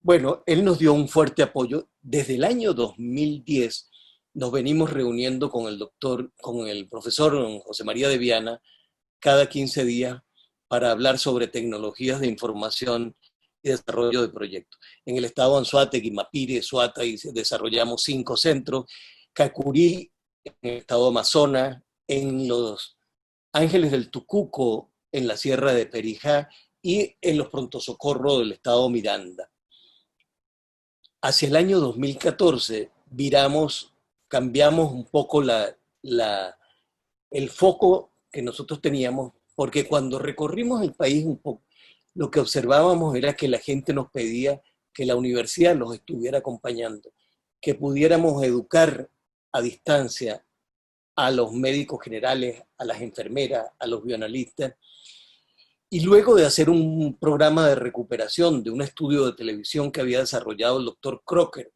bueno, él nos dio un fuerte apoyo. Desde el año 2010 nos venimos reuniendo con el profesor José María de Viana cada 15 días para hablar sobre tecnologías de información y desarrollo de proyectos. En el estado de Anzoátegui, Mapire, Suata, y desarrollamos 5 centros, Cacurí, en el estado de Amazonas, en los Ángeles del Tucuco, en la Sierra de Perijá, y en los prontosocorros del estado Miranda. Hacia el año 2014 cambiamos un poco el foco que nosotros teníamos, porque cuando recorrimos el país un poco, lo que observábamos era que la gente nos pedía que la universidad los estuviera acompañando, que pudiéramos educar a distancia a los médicos generales, a las enfermeras, a los bioanalistas. Y luego de hacer un programa de recuperación de un estudio de televisión que había desarrollado el doctor Crocker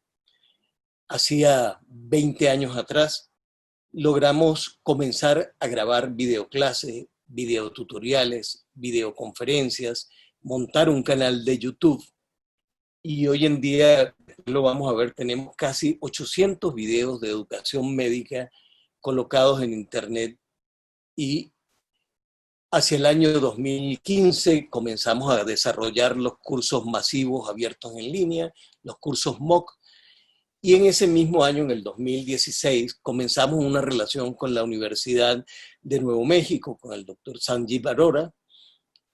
hacía 20 años atrás, logramos comenzar a grabar videoclases, videotutoriales, videoconferencias, montar un canal de YouTube. Y hoy en día, lo vamos a ver, tenemos casi 800 videos de educación médica colocados en internet, y hacia el año 2015 comenzamos a desarrollar los cursos masivos abiertos en línea, los cursos MOOC, y en ese mismo año, en el 2016, comenzamos una relación con la Universidad de Nuevo México, con el doctor Sanjeev Arora,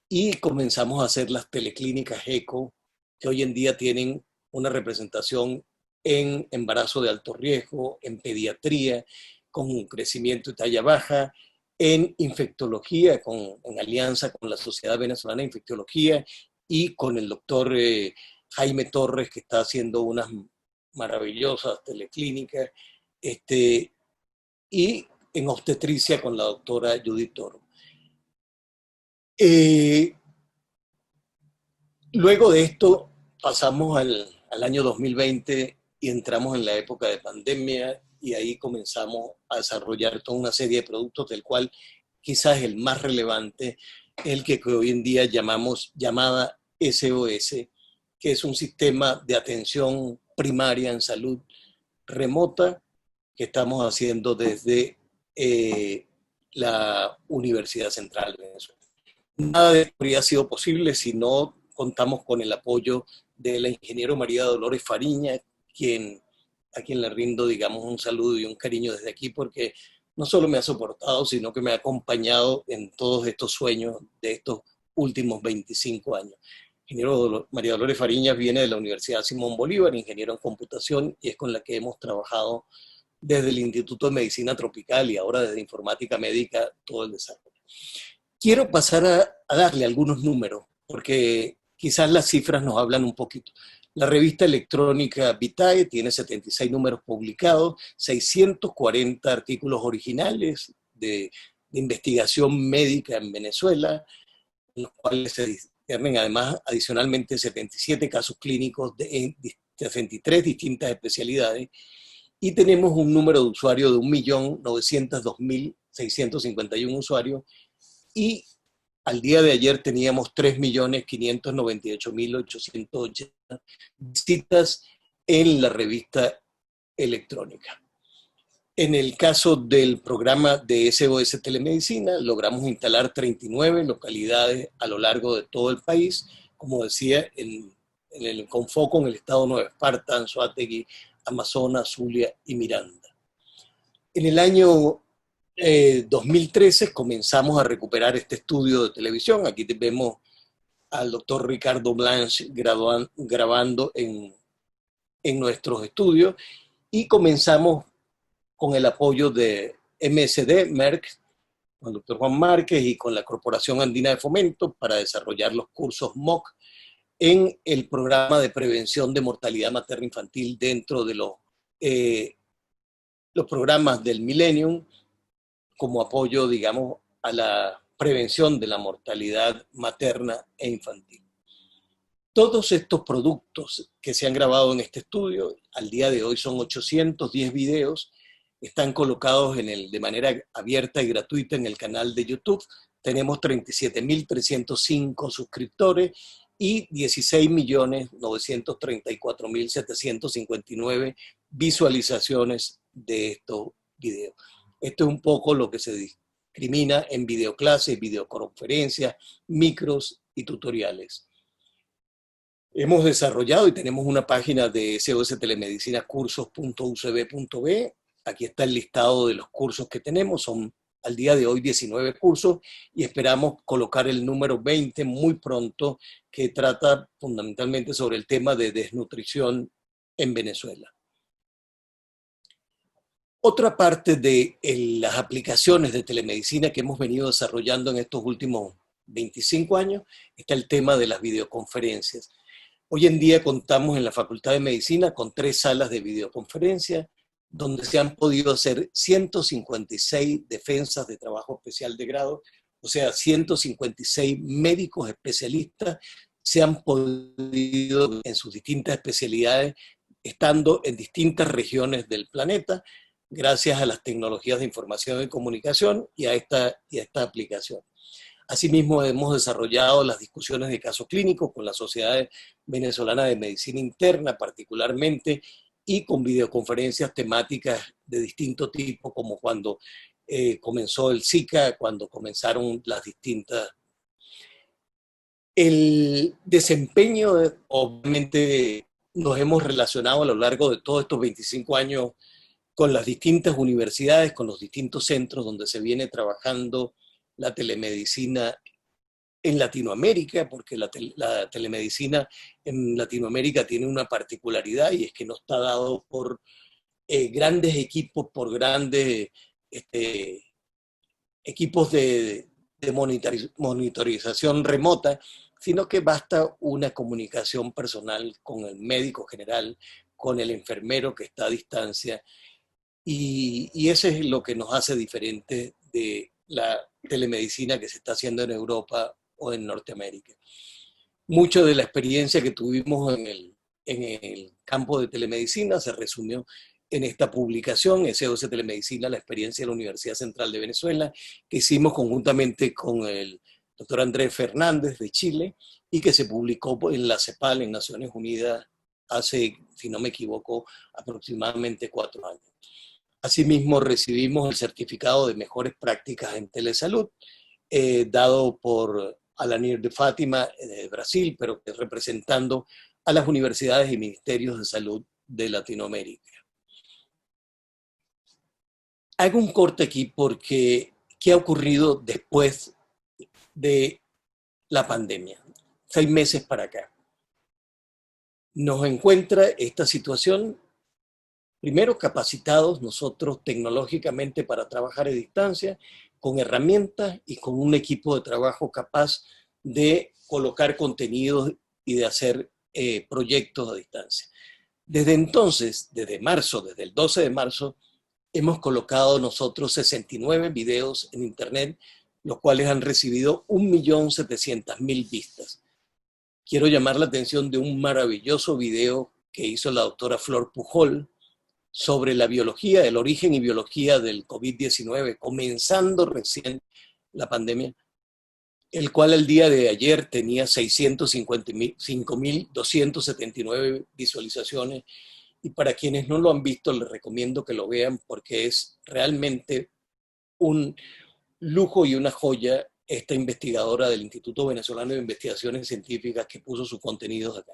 y comenzamos a hacer las teleclínicas ECO, que hoy en día tienen una representación en embarazo de alto riesgo, en pediatría, con un crecimiento de talla baja, en infectología, en alianza con la Sociedad Venezolana de Infectología y con el doctor Jaime Torres, que está haciendo unas maravillosas teleclínicas, y en obstetricia con la doctora Judith Toro. Luego de esto pasamos al año 2020 y entramos en la época de pandemia, y ahí comenzamos a desarrollar toda una serie de productos, del cual quizás el más relevante es el que hoy en día llamamos llamada SOS, que es un sistema de atención primaria en salud remota que estamos haciendo desde la Universidad Central de Venezuela. Nada de esto habría sido posible si no contamos con el apoyo de la ingeniero María Dolores Fariña, a quien le rindo, digamos, un saludo y un cariño desde aquí, porque no solo me ha soportado, sino que me ha acompañado en todos estos sueños de estos últimos 25 años. Ingeniero María Dolores Fariña viene de la Universidad Simón Bolívar, ingeniero en computación, y es con la que hemos trabajado desde el Instituto de Medicina Tropical y ahora desde Informática Médica, todo el desarrollo. Quiero pasar a darle algunos números, porque quizás las cifras nos hablan un poquito. La revista electrónica Vitae tiene 76 números publicados, 640 artículos originales de investigación médica en Venezuela, en los cuales se disciernen además adicionalmente 77 casos clínicos de 63 distintas especialidades, y tenemos un número de usuarios de 1.902.651 usuarios, y al día de ayer teníamos 3.598.880 visitas en la revista electrónica. En el caso del programa de SOS Telemedicina, logramos instalar 39 localidades a lo largo de todo el país, como decía, con foco en el estado Nueva Esparta, Anzoátegui, Amazonas, Zulia y Miranda. En el año 2013 comenzamos a recuperar este estudio de televisión. Aquí vemos al doctor Ricardo Blanche grabando en nuestros estudios, y comenzamos con el apoyo de MSD, Merck, con el doctor Juan Márquez y con la Corporación Andina de Fomento para desarrollar los cursos MOOC en el programa de prevención de mortalidad materna infantil dentro de los programas del Millennium, como apoyo, digamos, a la prevención de la mortalidad materna e infantil. Todos estos productos que se han grabado en este estudio, al día de hoy son 810 videos, están colocados de manera abierta y gratuita en el canal de YouTube. Tenemos 37.305 suscriptores y 16.934.759 visualizaciones de estos videos. Esto es un poco lo que se discrimina en videoclases, videoconferencias, micros y tutoriales. Hemos desarrollado y tenemos una página de SOS Telemedicina cursos.ucb.be. Aquí está el listado de los cursos que tenemos, son al día de hoy 19 cursos y esperamos colocar el número 20 muy pronto, que trata fundamentalmente sobre el tema de desnutrición en Venezuela. Otra parte de las aplicaciones de telemedicina que hemos venido desarrollando en estos últimos 25 años está el tema de las videoconferencias. Hoy en día contamos en la Facultad de Medicina con 3 salas de videoconferencia, donde se han podido hacer 156 defensas de trabajo especial de grado, o sea, 156 médicos especialistas se han podido en sus distintas especialidades, estando en distintas regiones del planeta, gracias a las tecnologías de información y comunicación y a esta aplicación. Asimismo, hemos desarrollado las discusiones de casos clínicos con la Sociedad Venezolana de Medicina Interna, particularmente, y con videoconferencias temáticas de distinto tipo, como cuando comenzó el Zika, cuando comenzaron las distintas. El desempeño, obviamente, nos hemos relacionado a lo largo de todos estos 25 años con las distintas universidades, con los distintos centros donde se viene trabajando la telemedicina en Latinoamérica, porque la telemedicina en Latinoamérica tiene una particularidad y es que no está dado por grandes equipos, por grandes equipos de monitorización remota, sino que basta una comunicación personal con el médico general, con el enfermero que está a distancia, y eso es lo que nos hace diferente de la telemedicina que se está haciendo en Europa o en Norteamérica. Mucho de la experiencia que tuvimos en el campo de telemedicina se resumió en esta publicación, SOS Telemedicina, la experiencia de la Universidad Central de Venezuela, que hicimos conjuntamente con el doctor Andrés Fernández de Chile y que se publicó en la CEPAL, en Naciones Unidas, hace, si no me equivoco, aproximadamente 4 años. Asimismo, recibimos el certificado de mejores prácticas en telesalud, dado por Alanir de Fátima de Brasil, pero representando a las universidades y ministerios de salud de Latinoamérica. Hago un corte aquí porque ¿qué ha ocurrido después de la pandemia? 6 meses para acá. Nos encuentra esta situación, primero capacitados nosotros tecnológicamente para trabajar a distancia, con herramientas y con un equipo de trabajo capaz de colocar contenidos y de hacer proyectos a distancia. Desde entonces, desde el 12 de marzo, hemos colocado nosotros 69 videos en internet, los cuales han recibido 1.700.000 vistas. Quiero llamar la atención de un maravilloso video que hizo la doctora Flor Pujol sobre la biología, el origen y biología del COVID-19, comenzando recién la pandemia, el cual el día de ayer tenía 655.279 visualizaciones. Y para quienes no lo han visto, les recomiendo que lo vean porque es realmente un lujo y una joya esta investigadora del Instituto Venezolano de Investigaciones Científicas que puso sus contenidos acá.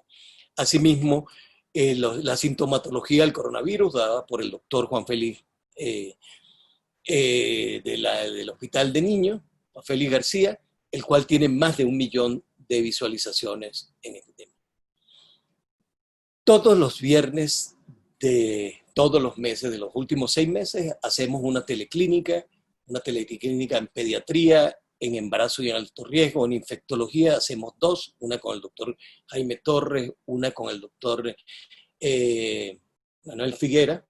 Asimismo, la sintomatología del coronavirus dada por el doctor Juan Félix del Hospital de Niños, Juan Félix García, el cual tiene más de 1 millón de visualizaciones en este tema. Todos los viernes de todos los meses, de los últimos 6 meses, hacemos una teleclínica en pediatría, en embarazo y en alto riesgo, en infectología hacemos 2, una con el doctor Jaime Torres, una con el doctor Manuel Figuera,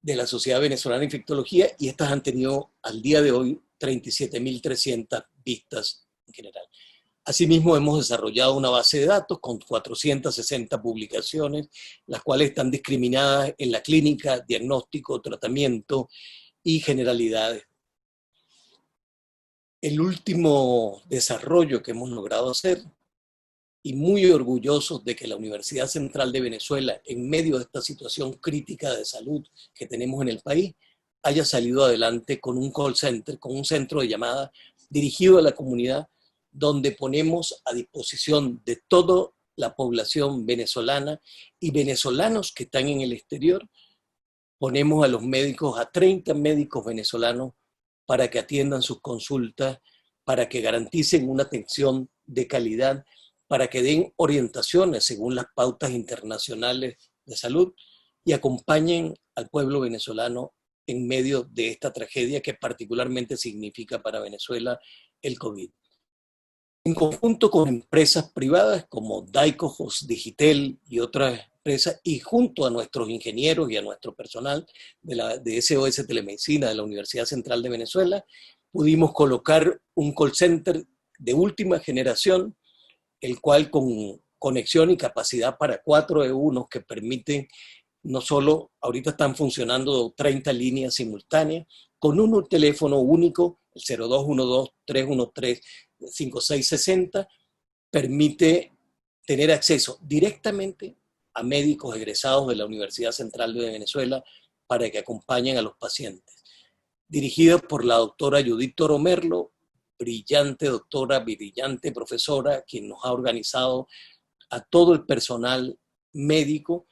de la Sociedad Venezolana de Infectología, y estas han tenido al día de hoy 37.300 vistas en general. Asimismo, hemos desarrollado una base de datos con 460 publicaciones, las cuales están discriminadas en la clínica, diagnóstico, tratamiento y generalidades. El último desarrollo que hemos logrado hacer, y muy orgullosos de que la Universidad Central de Venezuela, en medio de esta situación crítica de salud que tenemos en el país, haya salido adelante con un call center, con un centro de llamada dirigido a la comunidad, donde ponemos a disposición de toda la población venezolana y venezolanos que están en el exterior, ponemos a los médicos, a 30 médicos venezolanos, para que atiendan sus consultas, para que garanticen una atención de calidad, para que den orientaciones según las pautas internacionales de salud y acompañen al pueblo venezolano en medio de esta tragedia que particularmente significa para Venezuela el COVID. En conjunto con empresas privadas como Daico, Digitel y otras empresas, y junto a nuestros ingenieros y a nuestro personal de SOS Telemedicina de la Universidad Central de Venezuela, pudimos colocar un call center de última generación, el cual con conexión y capacidad para 4E1 que permiten no solo, ahorita están funcionando 30 líneas simultáneas, con un teléfono único, el 0212-313-5660, permite tener acceso directamente a médicos egresados de la Universidad Central de Venezuela para que acompañen a los pacientes. Dirigido por la doctora Judith Toro Merlo, brillante doctora, brillante profesora, quien nos ha organizado a todo el personal médico.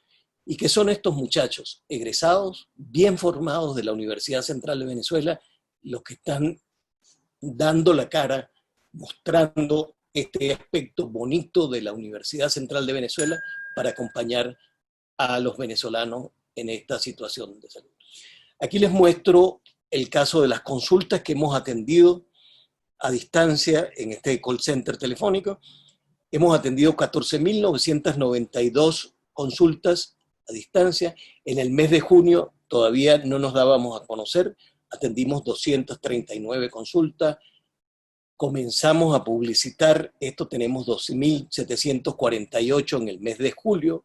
¿Y qué son estos muchachos? Egresados, bien formados de la Universidad Central de Venezuela, los que están dando la cara, mostrando este aspecto bonito de la Universidad Central de Venezuela para acompañar a los venezolanos en esta situación de salud. Aquí les muestro el caso de las consultas que hemos atendido a distancia en este call center telefónico. Hemos atendido 14.992 consultas a distancia. En el mes de junio todavía no nos dábamos a conocer, atendimos 239 consultas, comenzamos a publicitar, esto tenemos 12.748 en el mes de julio,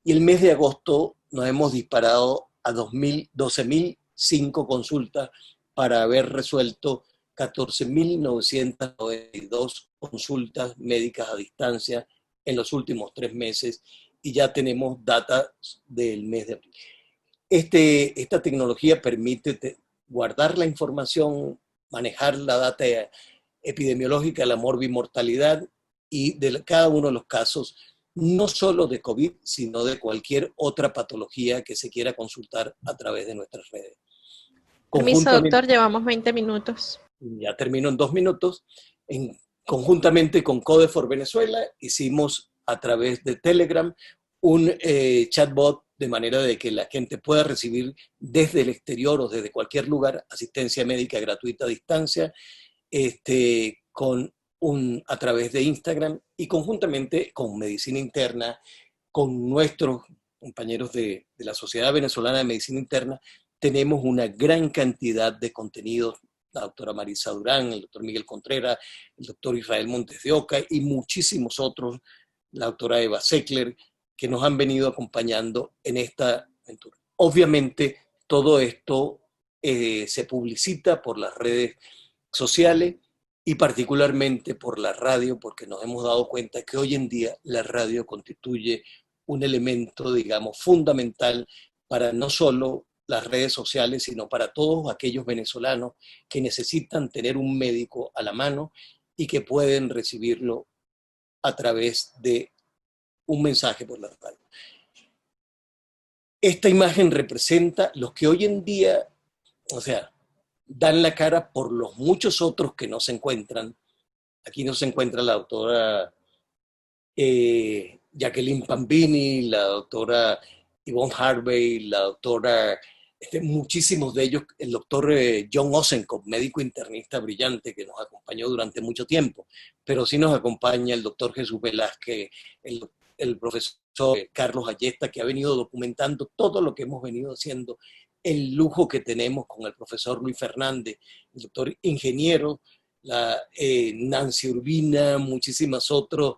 y el mes de agosto nos hemos disparado a 12.005 consultas para haber resuelto 14.992 consultas médicas a distancia en los últimos 3 meses, y ya tenemos data del mes de abril. Esta tecnología permite guardar la información, manejar la data epidemiológica, la morbimortalidad y de cada uno de los casos, no solo de COVID, sino de cualquier otra patología que se quiera consultar a través de nuestras redes.
Permiso, doctor, llevamos 20 minutos.
Ya termino en 2 minutos. Conjuntamente con Code for Venezuela hicimos a través de Telegram un chatbot de manera de que la gente pueda recibir desde el exterior o desde cualquier lugar asistencia médica gratuita a distancia a través de Instagram, y conjuntamente con Medicina Interna, con nuestros compañeros de la Sociedad Venezolana de Medicina Interna, tenemos una gran cantidad de contenidos. La doctora Marisa Durán, el doctor Miguel Contreras, el doctor Israel Montes de Oca y muchísimos otros, la doctora Eva Seckler, que nos han venido acompañando en esta aventura. Obviamente, todo esto se publicita por las redes sociales y particularmente por la radio, porque nos hemos dado cuenta que hoy en día la radio constituye un elemento, digamos, fundamental para no solo las redes sociales, sino para todos aquellos venezolanos que necesitan tener un médico a la mano y que pueden recibirlo a través de un mensaje por la radio. Esta imagen representa los que hoy en día, dan la cara por los muchos otros que no se encuentran. Aquí no se encuentra la doctora Jacqueline Pambini, la doctora Yvonne Harvey, la doctora, muchísimos de ellos, el doctor John Osenkopf, médico internista brillante que nos acompañó durante mucho tiempo, pero sí nos acompaña el doctor Jesús Velázquez, el profesor Carlos Ayesta, que ha venido documentando todo lo que hemos venido haciendo, el lujo que tenemos con el profesor Luis Fernández, el doctor ingeniero, Nancy Urbina, muchísimos otros,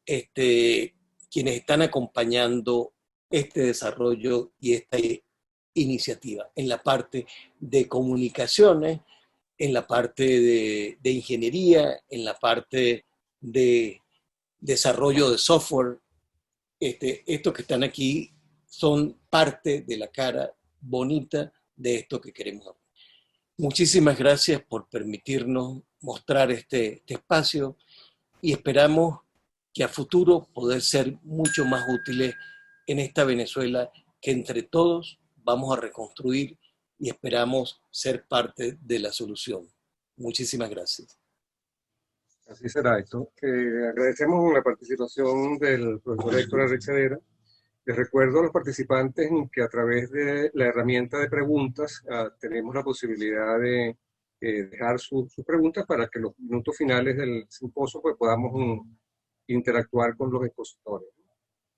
quienes están acompañando este desarrollo y esta iniciativa en la parte de comunicaciones, en la parte de ingeniería, en la parte de desarrollo de software. Estos que están aquí son parte de la cara bonita de esto que queremos hacer. Muchísimas gracias por permitirnos mostrar este espacio y esperamos que a futuro poder ser mucho más útiles en esta Venezuela que entre todos vamos a reconstruir y esperamos ser parte de la solución. Muchísimas gracias.
Así será esto. Agradecemos la participación del profesor Héctor Arrechedera. Les recuerdo a los participantes que a través de la herramienta de preguntas tenemos la posibilidad de dejar sus preguntas para que en los minutos finales del simposio pues, podamos interactuar con los expositores.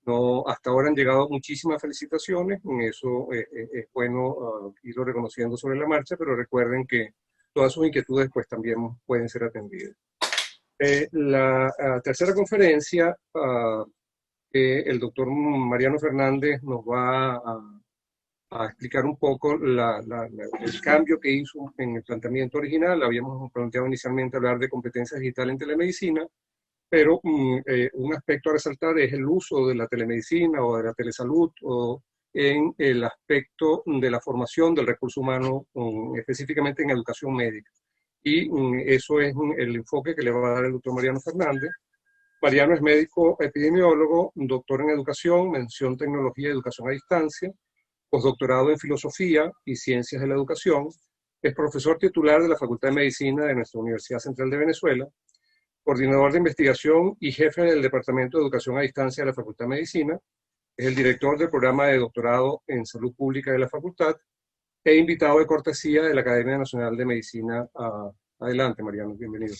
No, hasta ahora han llegado muchísimas felicitaciones, en eso es bueno irlo reconociendo sobre la marcha, pero recuerden que todas sus inquietudes pues, también pueden ser atendidas. La tercera conferencia, el doctor Mariano Fernández nos va a explicar un poco el cambio que hizo en el planteamiento original. Habíamos planteado inicialmente hablar de competencias digitales en telemedicina, pero un aspecto a resaltar es el uso de la telemedicina o de la telesalud o en el aspecto de la formación del recurso humano, específicamente en educación médica. Y eso es el enfoque que le va a dar el doctor Mariano Fernández. Mariano es médico epidemiólogo, doctor en educación, mención tecnología y educación a distancia, postdoctorado en filosofía y ciencias de la educación, es profesor titular de la Facultad de Medicina de nuestra Universidad Central de Venezuela, coordinador de investigación y jefe del Departamento de Educación a Distancia de la Facultad de Medicina, es el director del programa de doctorado en salud pública de la facultad, e invitado de cortesía de la Academia Nacional de Medicina. Adelante, Mariano, bienvenido.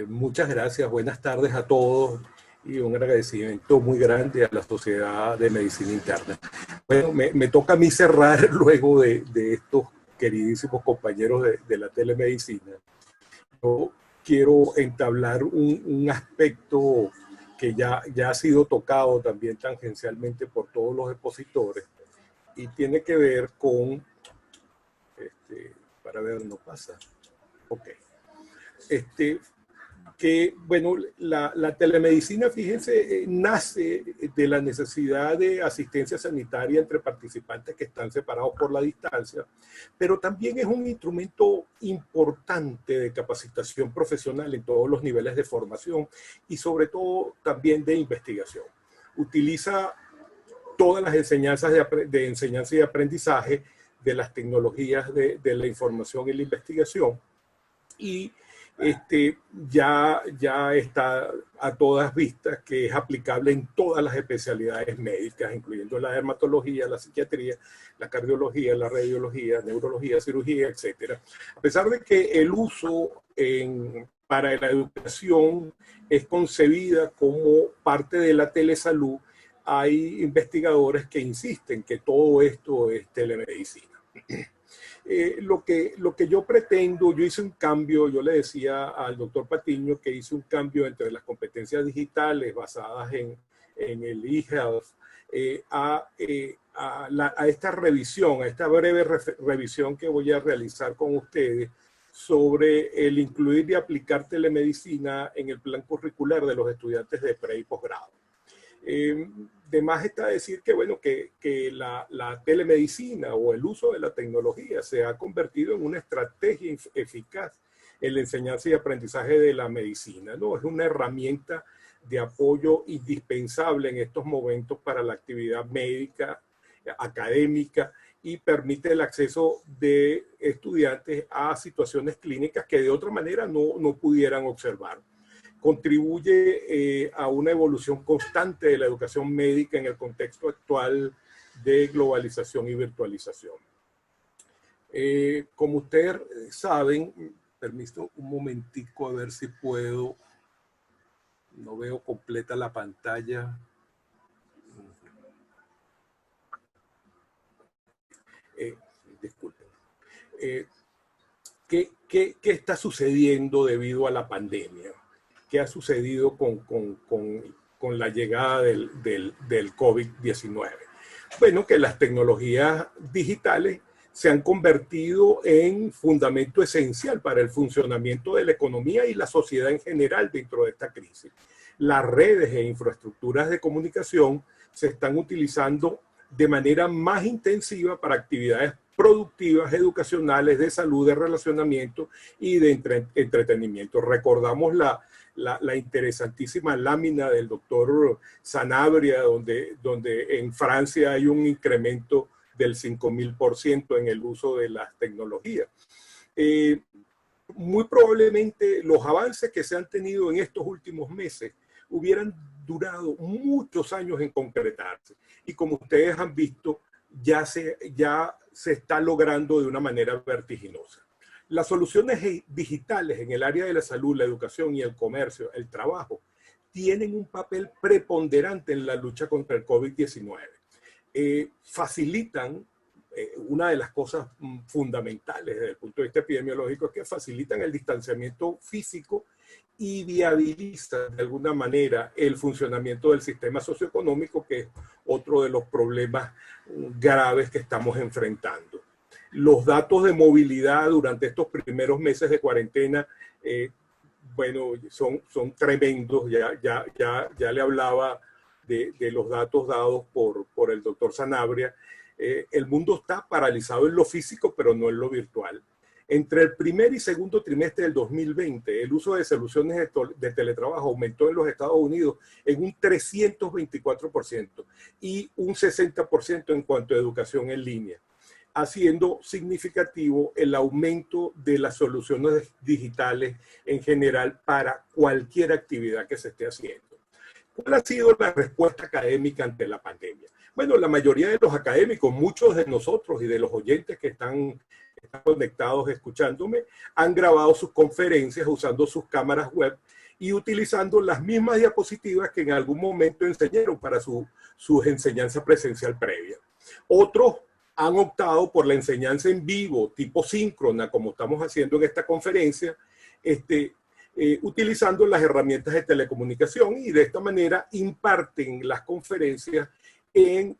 Muchas gracias, buenas tardes a todos y un agradecimiento muy grande a la Sociedad de Medicina Interna. Bueno, me toca a mí cerrar luego de estos queridísimos compañeros de la telemedicina. Yo quiero entablar un aspecto que ya ha sido tocado también tangencialmente por todos los expositores y tiene que ver con, para ver, no pasa, ok, que, bueno, la telemedicina, fíjense, nace de la necesidad de asistencia sanitaria entre participantes que están separados por la distancia, pero también es un instrumento importante de capacitación profesional en todos los niveles de formación y sobre todo también de investigación. Utiliza todas las enseñanzas de enseñanza y aprendizaje de las tecnologías de la información y la investigación y ya está a todas vistas que es aplicable en todas las especialidades médicas, incluyendo la dermatología, la psiquiatría, la cardiología, la radiología, neurología, cirugía, etc. A pesar de que el uso para la educación es concebida como parte de la telesalud, hay investigadores que insisten que todo esto es telemedicina. Lo que yo pretendo, yo hice un cambio, yo le decía al doctor Patiño que hice un cambio entre las competencias digitales basadas en el e-health a esta revisión, a esta breve revisión que voy a realizar con ustedes sobre el incluir y aplicar telemedicina en el plan curricular de los estudiantes de pre y posgrado. De más está decir que, bueno, que la telemedicina o el uso de la tecnología se ha convertido en una estrategia eficaz en la enseñanza y aprendizaje de la medicina, ¿no? Es una herramienta de apoyo indispensable en estos momentos para la actividad médica, académica, y permite el acceso de estudiantes a situaciones clínicas que de otra manera no pudieran observar. Contribuye a una evolución constante de la educación médica en el contexto actual de globalización y virtualización. Como ustedes saben, permiso un momentico a ver si puedo, no veo completa la pantalla. Disculpen. ¿Qué está sucediendo debido a la pandemia? ¿Qué ha sucedido con la llegada del COVID-19? Bueno, que las tecnologías digitales se han convertido en fundamento esencial para el funcionamiento de la economía y la sociedad en general dentro de esta crisis. Las redes e infraestructuras de comunicación se están utilizando de manera más intensiva para actividades productivas, educacionales, de salud, de relacionamiento y de entretenimiento. Recordamos la interesantísima lámina del doctor Sanabria, donde en Francia hay un incremento del 5000% en el uso de las tecnologías. Muy probablemente los avances que se han tenido en estos últimos meses hubieran durado muchos años en concretarse. Y como ustedes han visto, ya se está logrando de una manera vertiginosa. Las soluciones digitales en el área de la salud, la educación y el comercio, el trabajo, tienen un papel preponderante en la lucha contra el COVID-19. Facilitan, una de las cosas fundamentales desde el punto de vista epidemiológico es que facilitan el distanciamiento físico y viabilizan de alguna manera el funcionamiento del sistema socioeconómico, que es otro de los problemas graves que estamos enfrentando. Los datos de movilidad durante estos primeros meses de cuarentena, bueno, son tremendos. Ya le hablaba de los datos dados por el doctor Sanabria. El mundo está paralizado en lo físico, pero no en lo virtual. Entre el primer y segundo trimestre del 2020, el uso de soluciones de teletrabajo aumentó en los Estados Unidos en un 324% y un 60% en cuanto a educación en línea, haciendo significativo el aumento de las soluciones digitales en general para cualquier actividad que se esté haciendo. ¿Cuál ha sido la respuesta académica ante la pandemia? Bueno, la mayoría de los académicos, muchos de nosotros y de los oyentes que están conectados escuchándome, han grabado sus conferencias usando sus cámaras web y utilizando las mismas diapositivas que en algún momento enseñaron para su enseñanza presencial previa. Otros han optado por la enseñanza en vivo, tipo síncrona, como estamos haciendo en esta conferencia, utilizando las herramientas de telecomunicación, y de esta manera imparten las conferencias en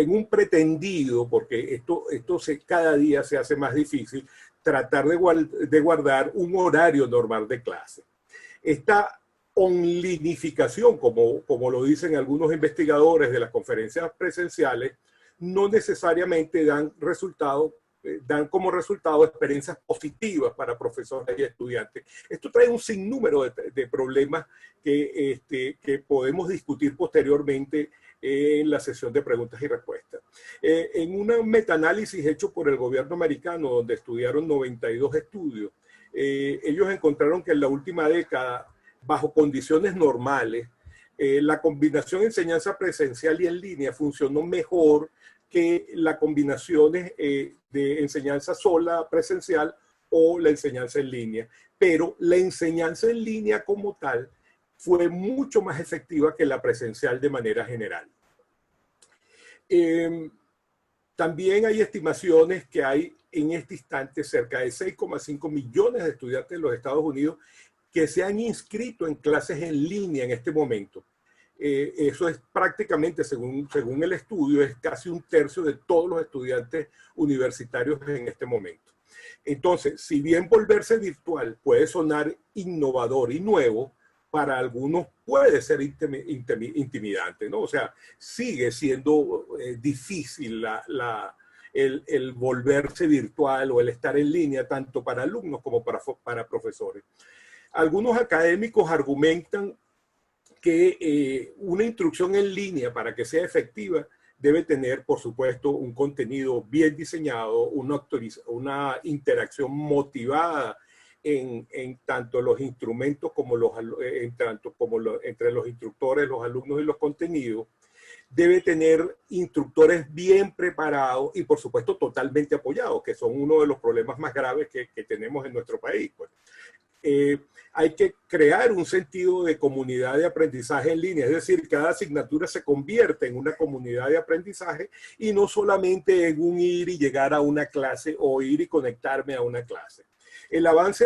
un pretendido, porque esto cada día se hace más difícil, tratar de guardar un horario normal de clase. Esta onlinificación, como lo dicen algunos investigadores de las conferencias presenciales, no necesariamente dan como resultado experiencias positivas para profesores y estudiantes. Esto trae un sinnúmero de problemas que podemos discutir posteriormente en la sesión de preguntas y respuestas. En un metaanálisis hecho por el gobierno americano, donde estudiaron 92 estudios, ellos encontraron que en la última década, bajo condiciones normales, la combinación enseñanza presencial y en línea funcionó mejor que las combinaciones de enseñanza sola presencial o la enseñanza en línea. Pero la enseñanza en línea como tal fue mucho más efectiva que la presencial de manera general. También hay estimaciones que hay en este instante cerca de 6,5 millones de estudiantes en los Estados Unidos que se han inscrito en clases en línea en este momento. Eso es prácticamente, según el estudio, es casi un tercio de todos los estudiantes universitarios en este momento. Entonces, si bien volverse virtual puede sonar innovador y nuevo, para algunos puede ser intimidante, ¿no? O sea, sigue siendo difícil el volverse virtual o el estar en línea, tanto para alumnos como para profesores. Algunos académicos argumentan que una instrucción en línea, para que sea efectiva, debe tener, por supuesto, un contenido bien diseñado, una interacción motivada en tanto los instrumentos como entre los instructores, los alumnos y los contenidos. Debe tener instructores bien preparados y, por supuesto, totalmente apoyados, que son uno de los problemas más graves que tenemos en nuestro país, pues. Hay que crear un sentido de comunidad de aprendizaje en línea, es decir, cada asignatura se convierte en una comunidad de aprendizaje y no solamente en un ir y llegar a una clase o ir y conectarme a una clase. El avance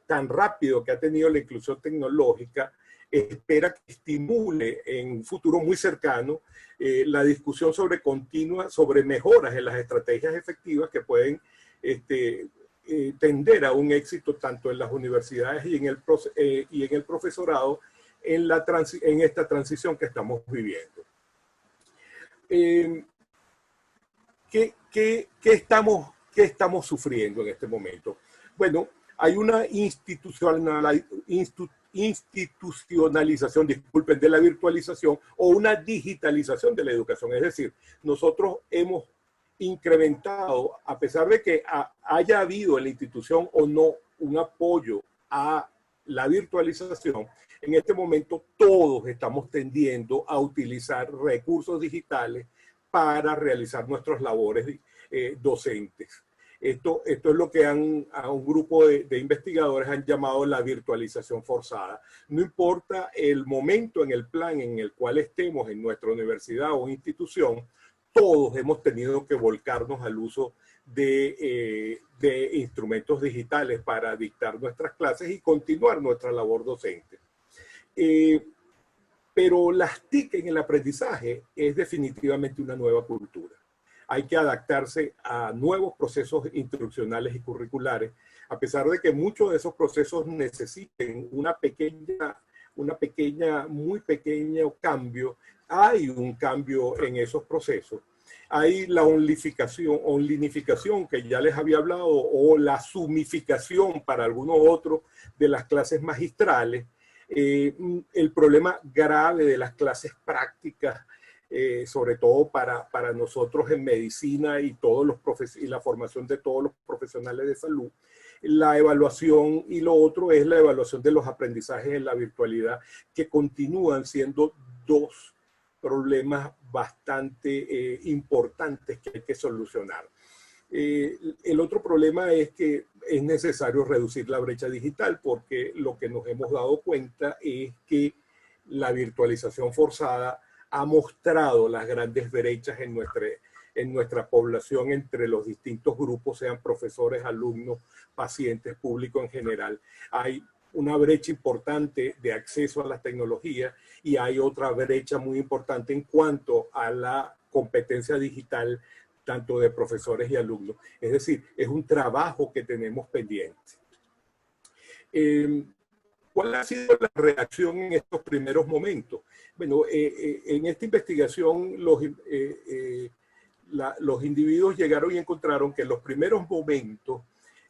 tan rápido que ha tenido la inclusión tecnológica espera que estimule en un futuro muy cercano la discusión sobre mejoras en las estrategias efectivas que pueden tender a un éxito tanto en las universidades y en el profesorado en esta transición que estamos viviendo. ¿Qué ¿qué estamos sufriendo en este momento? Bueno, hay una institucionalización, disculpen, de la virtualización o una digitalización de la educación. Es decir, nosotros hemos incrementado, a pesar de que haya habido en la institución o no un apoyo a la virtualización, en este momento todos estamos tendiendo a utilizar recursos digitales para realizar nuestras labores docentes. Esto es lo que a un grupo de investigadores han llamado la virtualización forzada. No importa el momento en el plan en el cual estemos en nuestra universidad o institución, todos hemos tenido que volcarnos al uso de instrumentos digitales para dictar nuestras clases y continuar nuestra labor docente. Pero las TIC en el aprendizaje es definitivamente una nueva cultura. Hay que adaptarse a nuevos procesos instruccionales y curriculares, a pesar de que muchos de esos procesos necesiten muy pequeño cambio. Hay un cambio en esos procesos. Hay la onlinificación que ya les había hablado, o la sumificación para algunos otros de las clases magistrales. El problema grave de las clases prácticas, sobre todo para nosotros en medicina y la formación de todos los profesionales de salud, la evaluación, y lo otro es la evaluación de los aprendizajes en la virtualidad, que continúan siendo dos problemas bastante importantes que hay que solucionar. El otro problema es que es necesario reducir la brecha digital, porque lo que nos hemos dado cuenta es que la virtualización forzada ha mostrado las grandes brechas en nuestra población entre los distintos grupos, sean profesores, alumnos, pacientes, público en general. Hay una brecha importante de acceso a las tecnologías y hay otra brecha muy importante en cuanto a la competencia digital, tanto de profesores y alumnos. Es decir, es un trabajo que tenemos pendiente. ¿Cuál ha sido la reacción en estos primeros momentos? Bueno, en esta investigación los individuos llegaron y encontraron que en los primeros momentos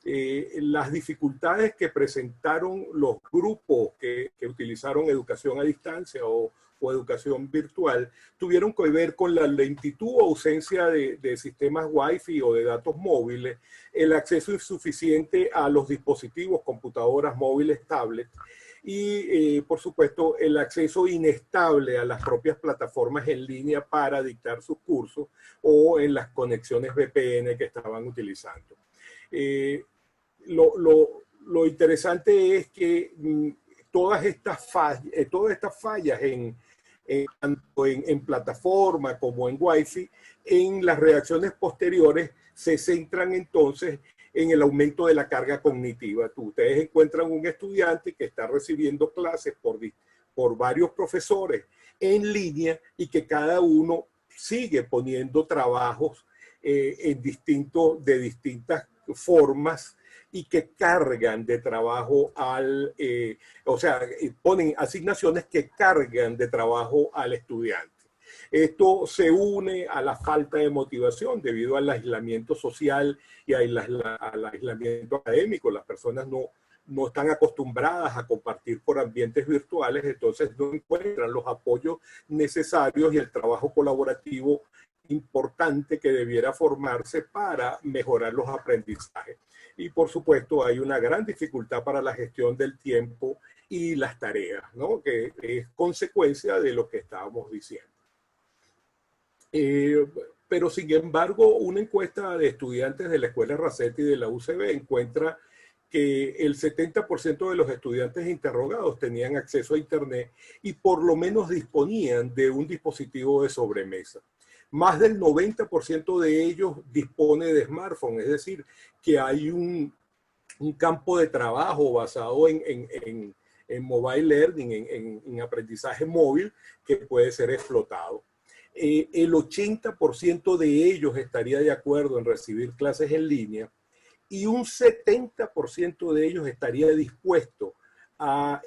las dificultades que presentaron los grupos que utilizaron educación a distancia o educación virtual tuvieron que ver con la lentitud o ausencia de sistemas Wi-Fi o de datos móviles, el acceso insuficiente a los dispositivos, computadoras móviles, tablets, y por supuesto el acceso inestable a las propias plataformas en línea para dictar sus cursos o en las conexiones VPN que estaban utilizando. Lo interesante es que todas estas fallas tanto en plataforma como en Wi-Fi, en las reacciones posteriores se centran entonces en el aumento de la carga cognitiva. Ustedes encuentran un estudiante que está recibiendo clases por varios profesores en línea y que cada uno sigue poniendo trabajos de distintas formas y que cargan de trabajo ponen asignaciones que cargan de trabajo al estudiante. Esto se une a la falta de motivación debido al aislamiento social y al aislamiento académico. Las personas no están acostumbradas a compartir por ambientes virtuales, entonces no encuentran los apoyos necesarios y el trabajo colaborativo importante que debiera formarse para mejorar los aprendizajes. Y por supuesto hay una gran dificultad para la gestión del tiempo y las tareas, ¿no? Que es consecuencia de lo que estábamos diciendo. Pero sin embargo, una encuesta de estudiantes de la Escuela Racette y de la UCB encuentra que el 70% de los estudiantes interrogados tenían acceso a Internet y por lo menos disponían de un dispositivo de sobremesa. Más del 90% de ellos dispone de smartphone, es decir, que hay un campo de trabajo basado en mobile learning, en aprendizaje móvil que puede ser explotado. El 80% de ellos estaría de acuerdo en recibir clases en línea y un 70% de ellos estaría dispuesto a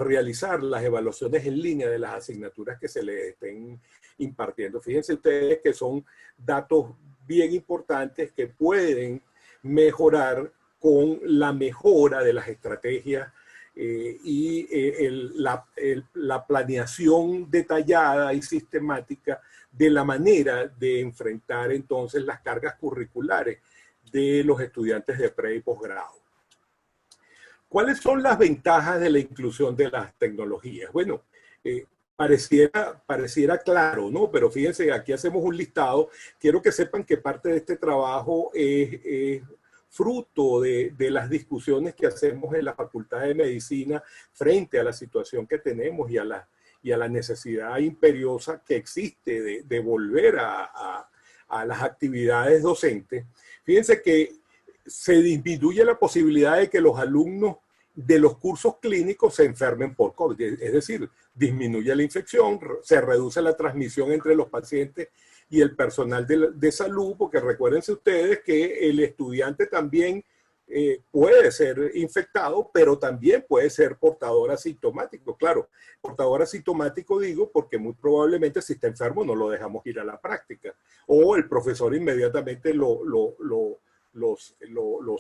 realizar las evaluaciones en línea de las asignaturas que se les estén impartiendo. Fíjense ustedes que son datos bien importantes que pueden mejorar con la mejora de las estrategias la planeación detallada y sistemática de la manera de enfrentar entonces las cargas curriculares de los estudiantes de pre y posgrado. ¿Cuáles son las ventajas de la inclusión de las tecnologías? Bueno, pareciera claro, ¿no? Pero fíjense, aquí hacemos un listado. Quiero que sepan que parte de este trabajo es fruto de las discusiones que hacemos en la Facultad de Medicina frente a la situación que tenemos y a la necesidad imperiosa que existe de volver a las actividades docentes. Fíjense que se disminuye la posibilidad de que los alumnos de los cursos clínicos se enfermen por COVID, es decir, disminuye la infección, se reduce la transmisión entre los pacientes y el personal de salud, porque recuérdense ustedes que el estudiante también puede ser infectado, pero también puede ser portador asintomático. Claro, portador asintomático digo porque muy probablemente si está enfermo no lo dejamos ir a la práctica, o el profesor inmediatamente lo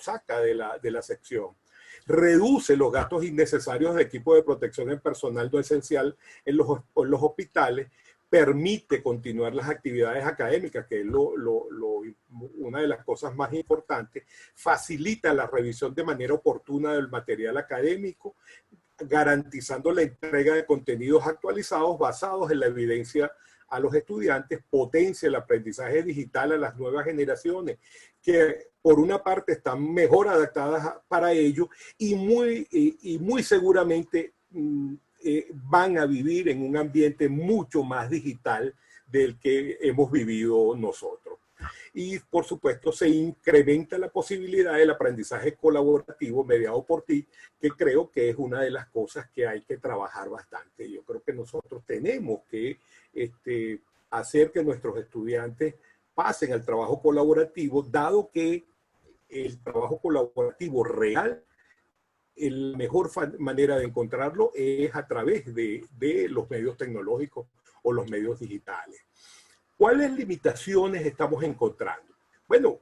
saca de la sección. Reduce los gastos innecesarios de equipo de protección en personal no esencial en los hospitales, permite continuar las actividades académicas, que es una de las cosas más importantes, facilita la revisión de manera oportuna del material académico, garantizando la entrega de contenidos actualizados basados en la evidencia a los estudiantes, potencia el aprendizaje digital a las nuevas generaciones, que por una parte están mejor adaptadas para ello y muy seguramente van a vivir en un ambiente mucho más digital del que hemos vivido nosotros. Y por supuesto se incrementa la posibilidad del aprendizaje colaborativo mediado por TIC, que creo que es una de las cosas que hay que trabajar bastante. Yo creo que nosotros tenemos que hacer que nuestros estudiantes pasen al trabajo colaborativo, dado que el trabajo colaborativo real, la mejor manera de encontrarlo es a través de los medios tecnológicos o los medios digitales. ¿Cuáles limitaciones estamos encontrando? Bueno,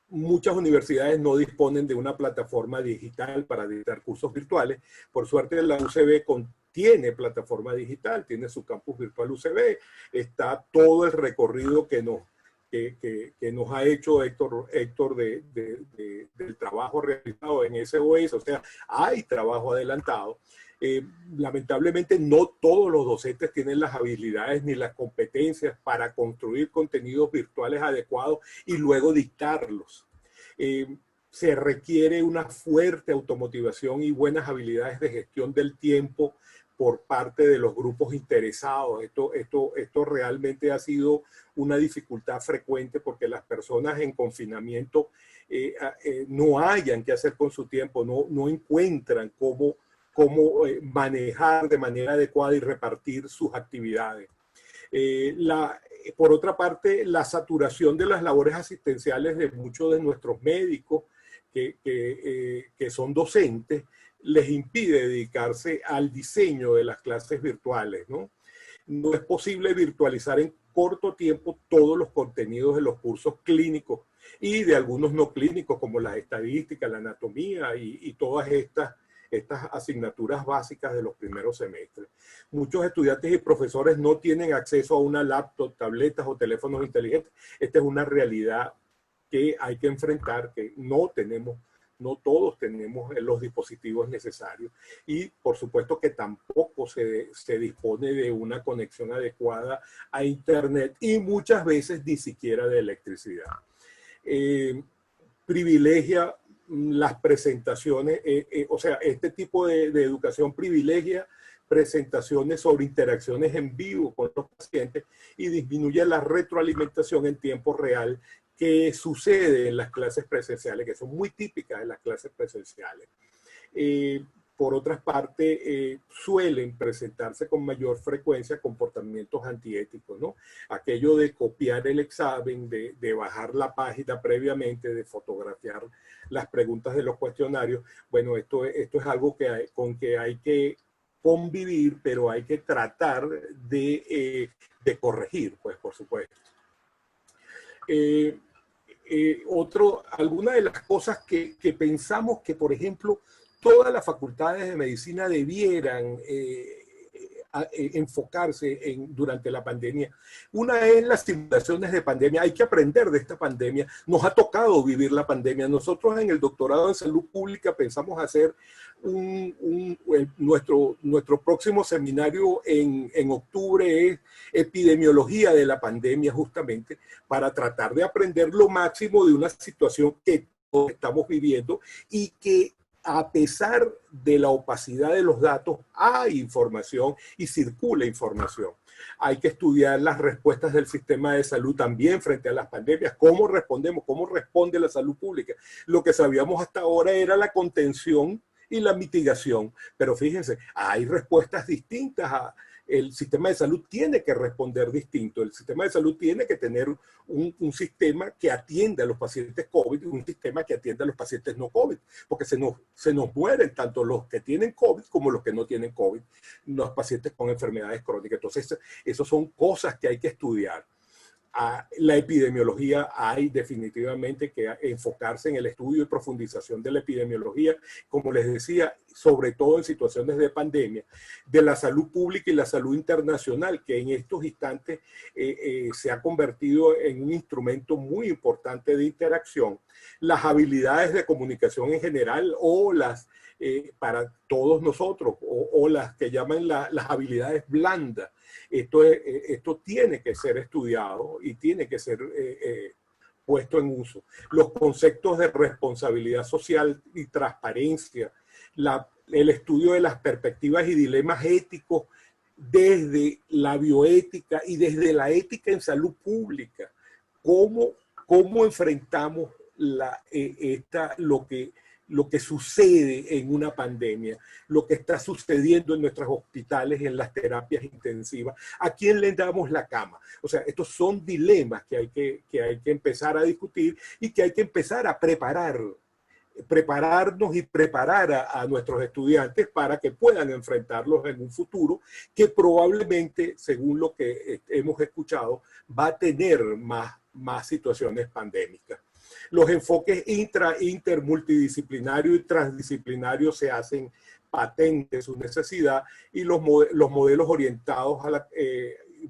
muchas universidades no disponen de una plataforma digital para dictar cursos virtuales. Por suerte la UCB tiene plataforma digital, tiene su campus virtual UCB, está todo el recorrido que nos ha hecho Héctor del trabajo realizado en SOS, o sea, hay trabajo adelantado. Lamentablemente no todos los docentes tienen las habilidades ni las competencias para construir contenidos virtuales adecuados y luego dictarlos. Se requiere una fuerte automotivación y buenas habilidades de gestión del tiempo por parte de los grupos interesados. Esto realmente ha sido una dificultad frecuente porque las personas en confinamiento no hayan qué hacer con su tiempo, no encuentran cómo manejar de manera adecuada y repartir sus actividades. Por otra parte, la saturación de las labores asistenciales de muchos de nuestros médicos que son docentes, les impide dedicarse al diseño de las clases virtuales, ¿no? No es posible virtualizar en corto tiempo todos los contenidos de los cursos clínicos y de algunos no clínicos como las estadísticas, la anatomía y todas estas asignaturas básicas de los primeros semestres. Muchos estudiantes y profesores no tienen acceso a una laptop, tabletas o teléfonos inteligentes. Esta es una realidad que hay que enfrentar, que no todos tenemos los dispositivos necesarios y por supuesto que tampoco se dispone de una conexión adecuada a internet y muchas veces ni siquiera de electricidad. Privilegia las presentaciones, o sea, este tipo de educación privilegia presentaciones sobre interacciones en vivo con los pacientes y disminuye la retroalimentación en tiempo real que sucede en las clases presenciales, que son muy típicas de las clases presenciales. Por otra parte, suelen presentarse con mayor frecuencia comportamientos antiéticos, ¿no? Aquello de copiar el examen, de bajar la página previamente, de fotografiar las preguntas de los cuestionarios. Bueno, esto es algo con que hay que convivir, pero hay que tratar de corregir, pues, por supuesto. Algunas de las cosas que pensamos que, por ejemplo, todas las facultades de medicina debieran enfocarse durante la pandemia. Una es las simulaciones de pandemia. Hay que aprender de esta pandemia. Nos ha tocado vivir la pandemia. Nosotros en el doctorado en salud pública pensamos hacer nuestro próximo seminario en octubre es epidemiología de la pandemia, justamente para tratar de aprender lo máximo de una situación que todos estamos viviendo y que, a pesar de la opacidad de los datos, hay información y circula información. Hay que estudiar las respuestas del sistema de salud también frente a las pandemias. ¿Cómo respondemos? ¿Cómo responde la salud pública? Lo que sabíamos hasta ahora era la contención y la mitigación. Pero fíjense, hay respuestas distintas. El sistema de salud tiene que responder distinto. El sistema de salud tiene que tener un sistema que atienda a los pacientes COVID y un sistema que atienda a los pacientes no COVID, porque se nos mueren tanto los que tienen COVID como los que no tienen COVID, los pacientes con enfermedades crónicas. Entonces, esas son cosas que hay que estudiar. La epidemiología, hay definitivamente que enfocarse en el estudio y profundización de la epidemiología, como les decía, sobre todo en situaciones de pandemia, de la salud pública y la salud internacional, que en estos instantes se ha convertido en un instrumento muy importante de interacción. Las habilidades de comunicación en general o para todos nosotros, o las que llaman las habilidades blandas. Esto tiene que ser estudiado y tiene que ser puesto en uso. Los conceptos de responsabilidad social y transparencia, el estudio de las perspectivas y dilemas éticos desde la bioética y desde la ética en salud pública. ¿Cómo enfrentamos lo que sucede en una pandemia, lo que está sucediendo en nuestros hospitales, en las terapias intensivas? ¿A quién le damos la cama? O sea, estos son dilemas que hay que empezar a discutir y que hay que empezar a prepararnos y preparar a nuestros estudiantes para que puedan enfrentarlos en un futuro que probablemente, según lo que hemos escuchado, va a tener más situaciones pandémicas. Los enfoques intermultidisciplinarios y transdisciplinarios se hacen patente su necesidad, y los modelos orientados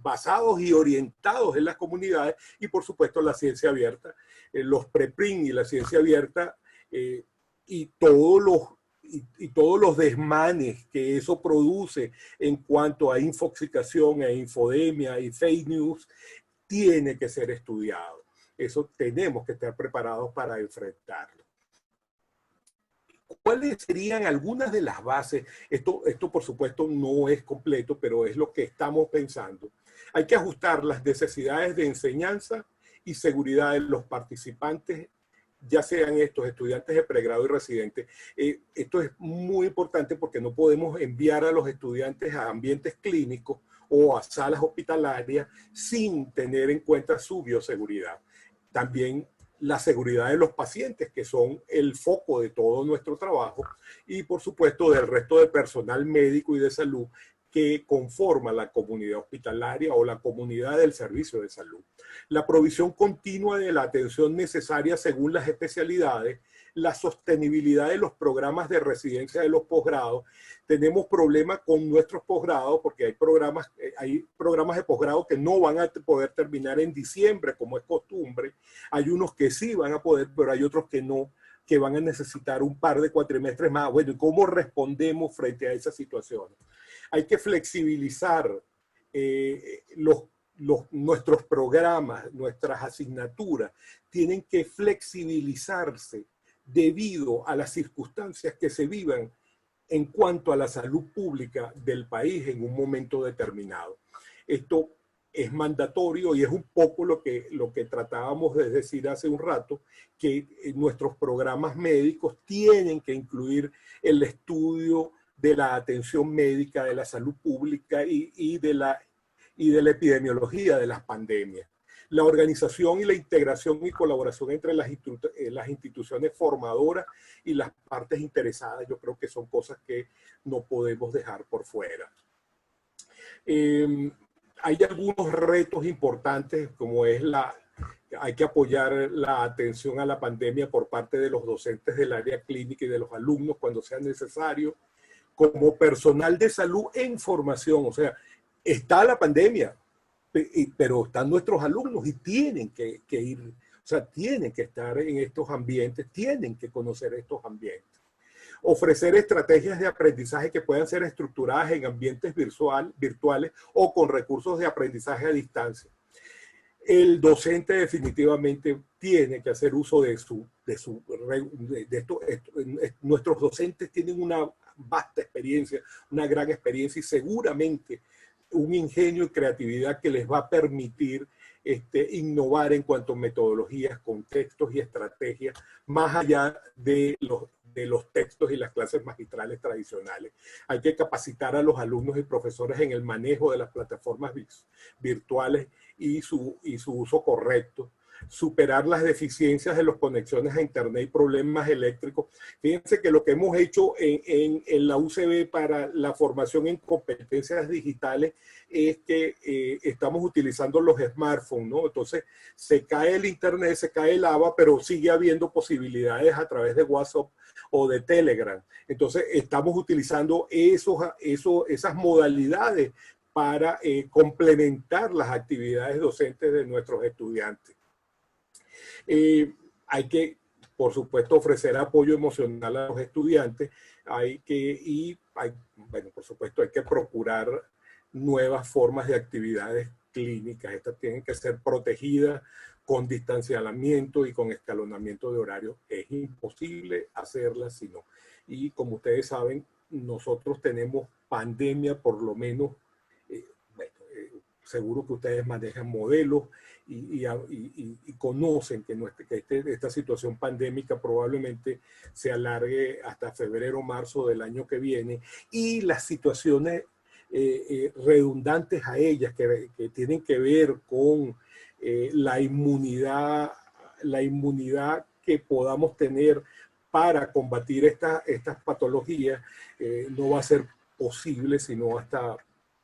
basados y orientados en las comunidades, y por supuesto la ciencia abierta, los preprint y la ciencia abierta, y todos los desmanes que eso produce en cuanto a infoxicación, a infodemia y fake news, tiene que ser estudiado. Eso tenemos que estar preparados para enfrentarlo. ¿Cuáles serían algunas de las bases? Esto por supuesto no es completo, pero es lo que estamos pensando. Hay que ajustar las necesidades de enseñanza y seguridad de los participantes, ya sean estos estudiantes de pregrado y residentes. Esto es muy importante porque no podemos enviar a los estudiantes a ambientes clínicos o a salas hospitalarias sin tener en cuenta su bioseguridad. También la seguridad de los pacientes, que son el foco de todo nuestro trabajo, y por supuesto del resto del personal médico y de salud que conforma la comunidad hospitalaria o la comunidad del servicio de salud. La provisión continua de la atención necesaria según las especialidades, la sostenibilidad de los programas de residencia de los posgrados. Tenemos problemas con nuestros posgrados porque hay programas de posgrado que no van a poder terminar en diciembre, como es costumbre. Hay unos que sí van a poder, pero hay otros que no, que van a necesitar un par de cuatrimestres más. Bueno, ¿y cómo respondemos frente a esas situaciones? Hay que flexibilizar nuestros programas, nuestras asignaturas. Tienen que flexibilizarse debido a las circunstancias que se vivan en cuanto a la salud pública del país en un momento determinado. Esto es mandatorio y es un poco lo que tratábamos de decir hace un rato, que nuestros programas médicos tienen que incluir el estudio de la atención médica, de la salud pública y de la epidemiología de las pandemias. La organización y la integración y colaboración entre las instituciones formadoras y las partes interesadas, yo creo que son cosas que no podemos dejar por fuera. Hay algunos retos importantes, como es hay que apoyar la atención a la pandemia por parte de los docentes del área clínica y de los alumnos cuando sea necesario, como personal de salud en formación. O sea, está la pandemia, pero están nuestros alumnos y tienen que ir, o sea, tienen que estar en estos ambientes, tienen que conocer estos ambientes. Ofrecer estrategias de aprendizaje que puedan ser estructuradas en ambientes virtuales o con recursos de aprendizaje a distancia. El docente definitivamente tiene que hacer uso de esto. Nuestros docentes tienen una vasta experiencia, una gran experiencia y seguramente un ingenio y creatividad que les va a permitir innovar en cuanto a metodologías, contextos y estrategias, más allá de los textos y las clases magistrales tradicionales. Hay que capacitar a los alumnos y profesores en el manejo de las plataformas virtuales y su uso correcto, superar las deficiencias de las conexiones a internet y problemas eléctricos. Fíjense que lo que hemos hecho en la UCB para la formación en competencias digitales es que estamos utilizando los smartphones, ¿no? Entonces se cae el internet, se cae el ABA, pero sigue habiendo posibilidades a través de WhatsApp o de Telegram. Entonces estamos utilizando esas modalidades para complementar las actividades docentes de nuestros estudiantes. Hay que, por supuesto, ofrecer apoyo emocional a los estudiantes. Bueno, por supuesto, hay que procurar nuevas formas de actividades clínicas. Estas tienen que ser protegidas con distanciamiento y con escalonamiento de horario. Es imposible hacerlas si no. Y como ustedes saben, nosotros tenemos pandemia, por lo menos, seguro que ustedes manejan modelos y conocen que esta situación pandémica probablemente se alargue hasta febrero o marzo del año que viene, y las situaciones redundantes a ellas que tienen que ver con la inmunidad que podamos tener para combatir estas patologías, no va a ser posible sino hasta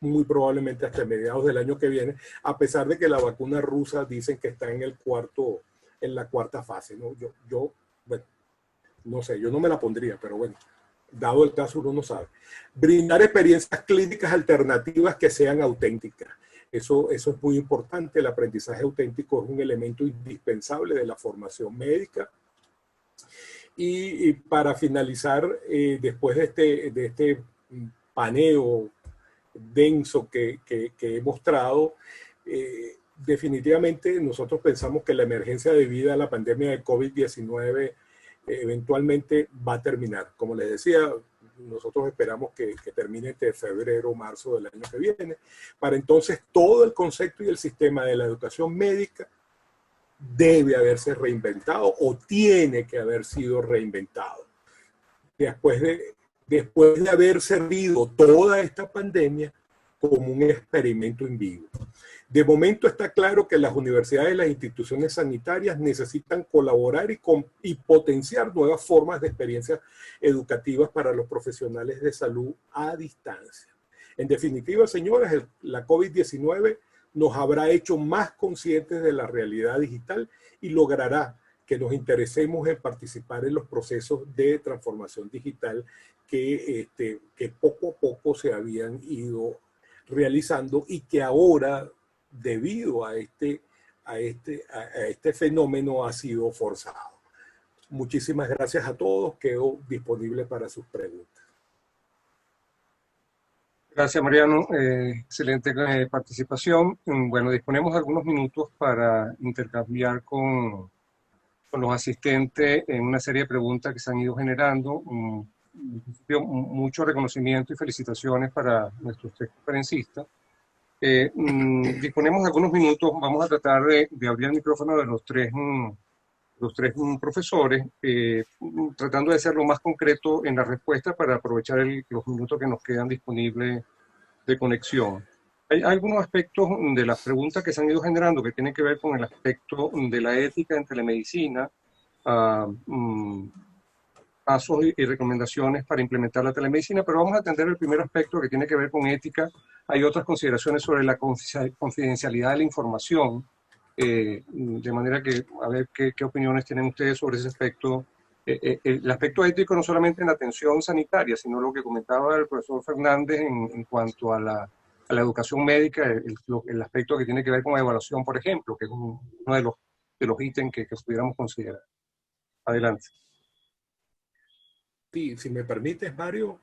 muy probablemente hasta mediados del año que viene, a pesar de que la vacuna rusa dicen que está en la cuarta fase, ¿no? Bueno, no sé, yo no me la pondría, pero bueno, dado el caso uno no sabe. Brindar experiencias clínicas alternativas que sean auténticas. Eso es muy importante. El aprendizaje auténtico es un elemento indispensable de la formación médica. Y para finalizar, después de este paneo denso que he mostrado, definitivamente nosotros pensamos que la emergencia debido a la pandemia de COVID-19 eventualmente va a terminar. Como les decía, nosotros esperamos que termine entre febrero o marzo del año que viene. Para entonces todo el concepto y el sistema de la educación médica debe haberse reinventado o tiene que haber sido reinventado. Después de haber servido toda esta pandemia como un experimento en vivo. De momento está claro que las universidades y las instituciones sanitarias necesitan colaborar y potenciar nuevas formas de experiencias educativas para los profesionales de salud a distancia. En definitiva, señores, la COVID-19 nos habrá hecho más conscientes de la realidad digital y logrará que nos interesemos en participar en los procesos de transformación digital que poco a poco se habían ido realizando y que ahora, debido a este fenómeno, ha sido forzado. Muchísimas gracias a todos. Quedo disponible para sus preguntas.
Gracias, Mariano. Excelente participación. Bueno, disponemos de algunos minutos para intercambiar con los asistentes en una serie de preguntas que se han ido generando. En principio, mucho reconocimiento y felicitaciones para nuestros tres conferencistas. Disponemos de algunos minutos. Vamos a tratar de abrir el micrófono de los tres profesores, tratando de ser lo más concreto en la respuesta para aprovechar los minutos que nos quedan disponibles de conexión. Hay algunos aspectos de las preguntas que se han ido generando que tienen que ver con el aspecto de la ética en telemedicina, pasos y recomendaciones para implementar la telemedicina, pero vamos a atender el primer aspecto que tiene que ver con ética. Hay otras consideraciones sobre la confidencialidad de la información De manera que, a ver qué opiniones tienen ustedes sobre ese aspecto. El aspecto ético no solamente en la atención sanitaria, sino lo que comentaba el profesor Fernández en cuanto a la educación médica, el aspecto que tiene que ver con la evaluación, por ejemplo, que es uno de los ítems que pudiéramos considerar. Adelante.
Sí, si me permites, Mario.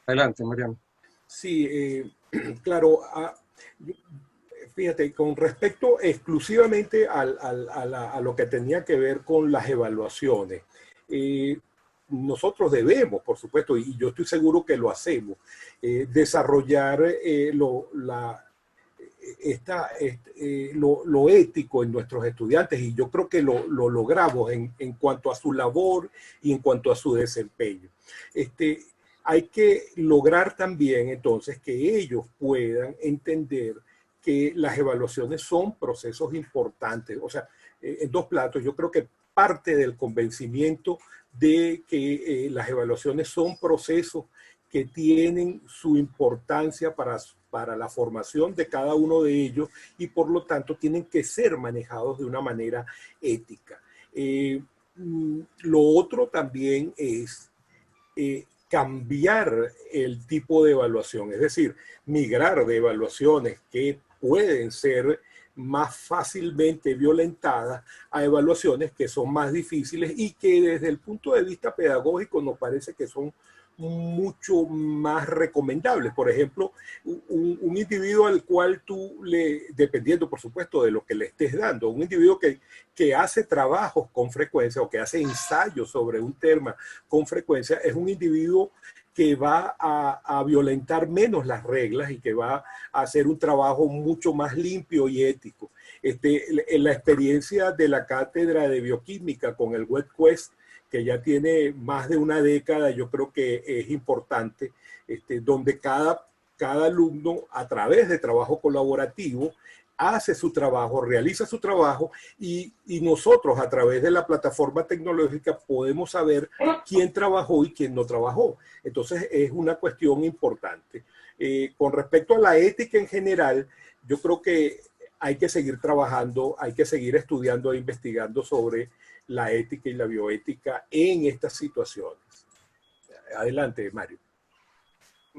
Adelante, Mariano.
Sí, claro. Fíjate, con respecto exclusivamente a lo que tenía que ver con las evaluaciones, nosotros debemos, por supuesto, y yo estoy seguro que lo hacemos, desarrollar lo ético en nuestros estudiantes, y yo creo que lo logramos en cuanto a su labor y en cuanto a su desempeño. Hay que lograr también entonces que ellos puedan entender que las evaluaciones son procesos importantes. O sea, en dos platos, yo creo que parte del convencimiento de que las evaluaciones son procesos que tienen su importancia para la formación de cada uno de ellos y por lo tanto tienen que ser manejados de una manera ética. Lo otro también es cambiar el tipo de evaluación, es decir, migrar de evaluaciones que pueden ser más fácilmente violentadas a evaluaciones que son más difíciles y que desde el punto de vista pedagógico nos parece que son mucho más recomendables. Por ejemplo, un individuo al cual tú dependiendo por supuesto de lo que le estés dando, un individuo que hace trabajos con frecuencia o que hace ensayos sobre un tema con frecuencia, es un individuo que va a violentar menos las reglas y que va a hacer un trabajo mucho más limpio y ético. En la experiencia de la cátedra de bioquímica con el WebQuest, que ya tiene más de una década, yo creo que es importante, donde cada alumno, a través de trabajo colaborativo, hace su trabajo, realiza su trabajo y nosotros a través de la plataforma tecnológica podemos saber quién trabajó y quién no trabajó. Entonces es una cuestión importante. Con respecto a la ética en general, yo creo que hay que seguir trabajando, hay que seguir estudiando e investigando sobre la ética y la bioética en estas situaciones. Adelante, Mario.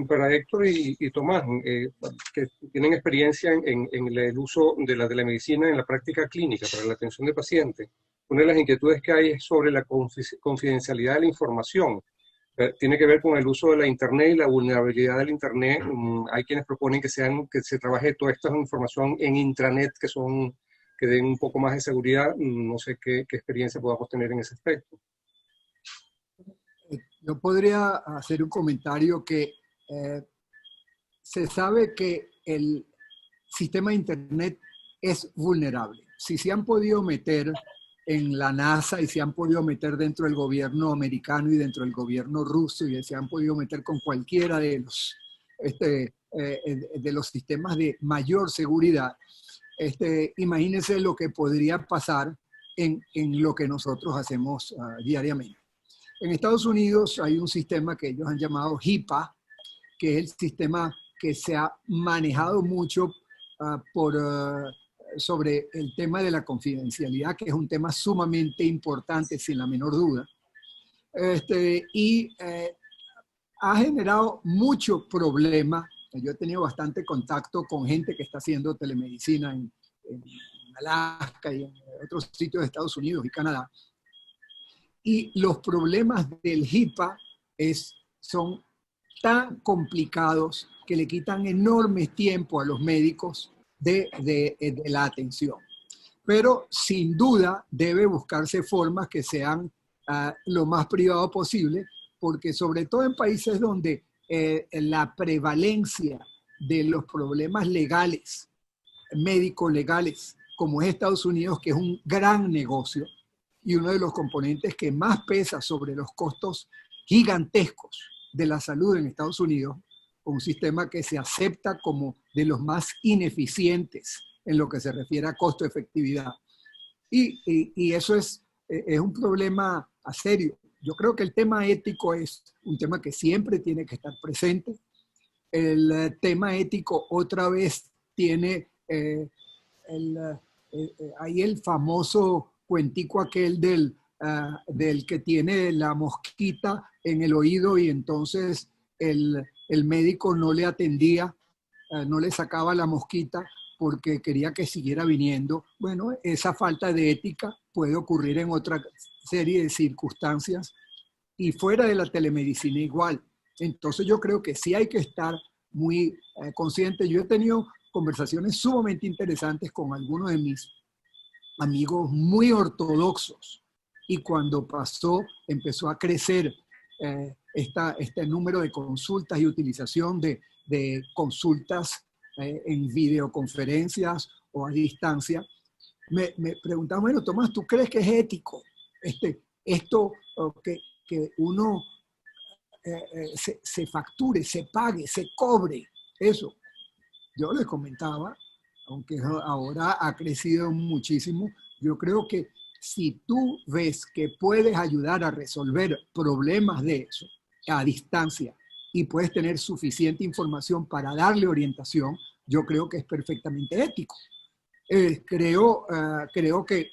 Para Héctor y Tomás, que tienen experiencia en el uso de la telemedicina en la práctica clínica para la atención de pacientes, una de las inquietudes que hay es sobre la confidencialidad de la información. Tiene que ver con el uso de la Internet y la vulnerabilidad del Internet. Hay quienes proponen que se trabaje toda esta información en intranet, que den un poco más de seguridad. No sé qué experiencia podamos tener en ese aspecto.
Yo podría hacer un comentario que se sabe que el sistema de Internet es vulnerable. Si se han podido meter en la NASA y se han podido meter dentro del gobierno americano y dentro del gobierno ruso y se han podido meter con cualquiera de los sistemas de mayor seguridad, imagínense lo que podría pasar en lo que nosotros hacemos diariamente. En Estados Unidos hay un sistema que ellos han llamado HIPAA, que es el sistema que se ha manejado mucho sobre el tema de la confidencialidad, que es un tema sumamente importante, sin la menor duda. Ha generado mucho problema. Yo he tenido bastante contacto con gente que está haciendo telemedicina en Alaska y en otros sitios de Estados Unidos y Canadá. Y los problemas del HIPAA son tan complicados que le quitan enormes tiempo a los médicos de la atención. Pero sin duda debe buscarse formas que sean lo más privado posible, porque sobre todo en países donde la prevalencia de los problemas legales, médicos legales, como es Estados Unidos, que es un gran negocio y uno de los componentes que más pesa sobre los costos gigantescos de la salud en Estados Unidos, un sistema que se acepta como de los más ineficientes en lo que se refiere a costo-efectividad. Y eso es un problema serio. Yo creo que el tema ético es un tema que siempre tiene que estar presente. El tema ético otra vez tiene hay el famoso cuentico aquel del que tiene la mosquita en el oído y entonces el médico no le atendía, no le sacaba la mosquita porque quería que siguiera viniendo. Bueno, esa falta de ética puede ocurrir en otra serie de circunstancias y fuera de la telemedicina igual. Entonces yo creo que sí hay que estar muy consciente. Yo he tenido conversaciones sumamente interesantes con algunos de mis amigos muy ortodoxos y cuando empezó a crecer este número de consultas y utilización de consultas en videoconferencias o a distancia, me preguntaban, bueno, Tomás, ¿tú crees que es ético esto que uno se facture, se pague, se cobre eso? Yo les comentaba, aunque ahora ha crecido muchísimo, yo creo que si tú ves que puedes ayudar a resolver problemas de eso a distancia y puedes tener suficiente información para darle orientación, yo creo que es perfectamente ético. Creo que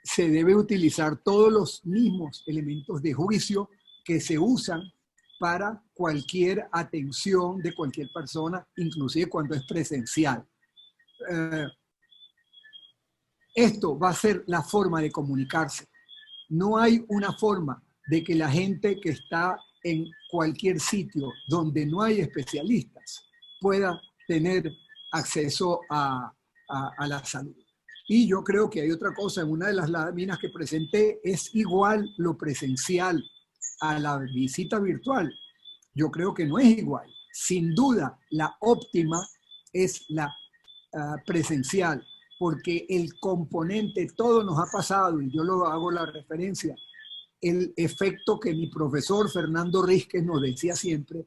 se debe utilizar todos los mismos elementos de juicio que se usan para cualquier atención de cualquier persona, inclusive cuando es presencial. Esto va a ser la forma de comunicarse. No hay una forma de que la gente que está en cualquier sitio donde no hay especialistas pueda tener acceso a la salud. Y yo creo que hay otra cosa, en una de las láminas que presenté, es igual lo presencial a la visita virtual. Yo creo que no es igual. Sin duda, la óptima es la presencial, porque el componente, todo nos ha pasado, y yo lo hago la referencia, el efecto que mi profesor Fernando Rizquez nos decía siempre,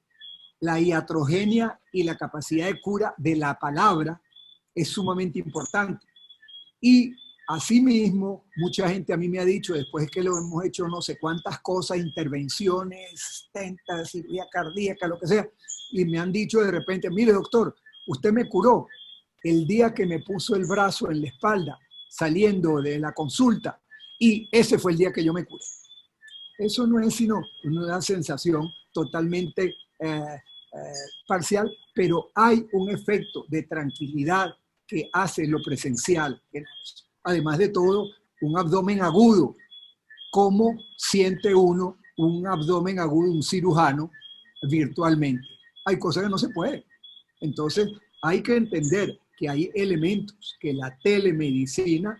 la iatrogenia y la capacidad de cura de la palabra es sumamente importante. Y asimismo, mucha gente a mí me ha dicho, después que lo hemos hecho no sé cuántas cosas, intervenciones, stentas, cirugía cardíaca, lo que sea, y me han dicho de repente, mire doctor, usted me curó el día que me puso el brazo en la espalda saliendo de la consulta y ese fue el día que yo me curé. Eso no es sino una sensación totalmente parcial, pero hay un efecto de tranquilidad que hace lo presencial. Además de todo, un abdomen agudo. ¿Cómo siente uno un abdomen agudo, un cirujano, virtualmente? Hay cosas que no se pueden. Entonces, hay que entender que hay elementos que la telemedicina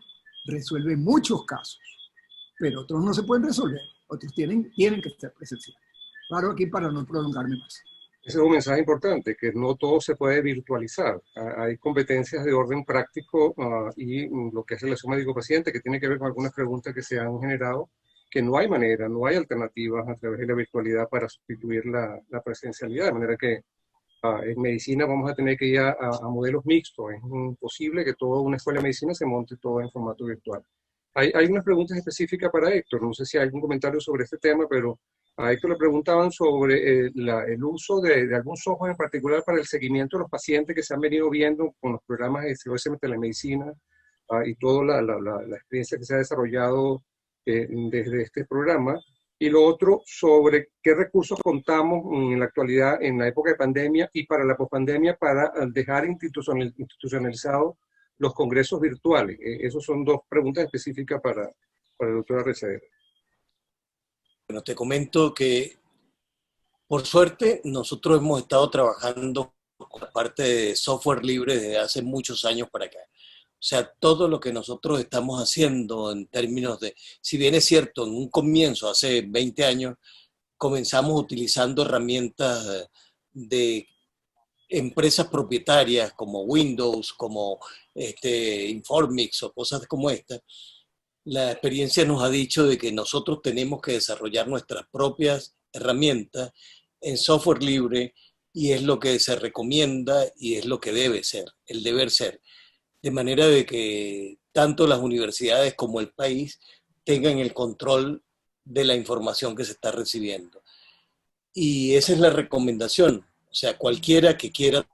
resuelve muchos casos, pero otros no se pueden resolver. Otros tienen que ser presenciales. Claro, aquí para no prolongarme más.
Ese es un mensaje importante, que no todo se puede virtualizar. Hay competencias de orden práctico y lo que es relación médico-paciente, que tiene que ver con algunas preguntas que se han generado, que no hay manera, no hay alternativas a través de la virtualidad para sustituir la presencialidad, de manera que en medicina vamos a tener que ir a modelos mixtos. Es imposible que toda una escuela de medicina se monte todo en formato virtual. Hay unas preguntas específicas para Héctor. No sé si hay algún comentario sobre este tema, pero a Héctor le preguntaban sobre el uso de algún software en particular para el seguimiento de los pacientes que se han venido viendo con los programas de COSM Telemedicina y toda la experiencia que se ha desarrollado desde este programa. Y lo otro, sobre qué recursos contamos en la actualidad, en la época de pandemia y para la pospandemia, para dejar institucionalizados los congresos virtuales. Esas son dos preguntas específicas para el doctor Arrecedera.
Bueno, te comento que, por suerte, nosotros hemos estado trabajando con la parte de software libre desde hace muchos años para acá. O sea, todo lo que nosotros estamos haciendo en términos de, si bien es cierto, en un comienzo, hace 20 años, comenzamos utilizando herramientas de empresas propietarias como Windows, como Informix o cosas como esta. La experiencia nos ha dicho de que nosotros tenemos que desarrollar nuestras propias herramientas en software libre y es lo que se recomienda y es lo que debe ser, el deber ser. De manera de que tanto las universidades como el país tengan el control de la información que se está recibiendo. Y esa es la recomendación. O sea, cualquiera que quiera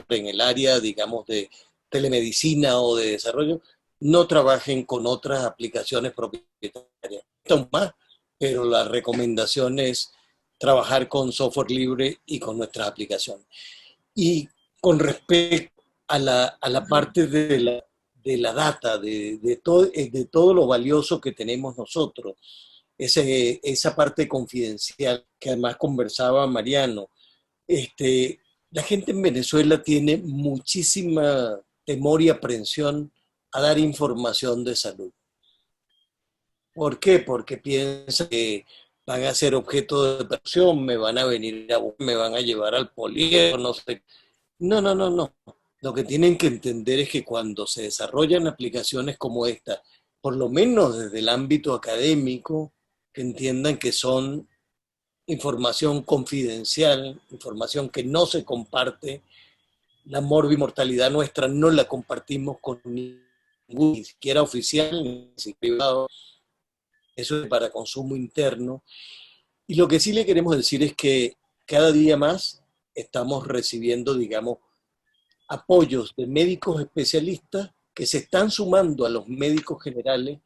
en el área, digamos, de telemedicina o de desarrollo, no trabajen con otras aplicaciones propietarias. Están más, pero la recomendación es trabajar con software libre y con nuestras aplicaciones. Y con respecto a la parte de la data, de todo lo valioso que tenemos nosotros, esa parte confidencial que además conversaba Mariano, la gente en Venezuela tiene muchísima temor y aprensión a dar información de salud. ¿Por qué? Porque piensan que van a ser objeto de presión, me van a venir me van a llevar al poliero, no sé. No, no, no, no. Lo que tienen que entender es que cuando se desarrollan aplicaciones como esta, por lo menos desde el ámbito académico, que entiendan que son información confidencial, información que no se comparte. La morbimortalidad nuestra no la compartimos con ningún, ni siquiera oficial, ni siquiera privado. Eso es para consumo interno. Y lo que sí le queremos decir es que cada día más estamos recibiendo, digamos, apoyos de médicos especialistas que se están sumando a los médicos generales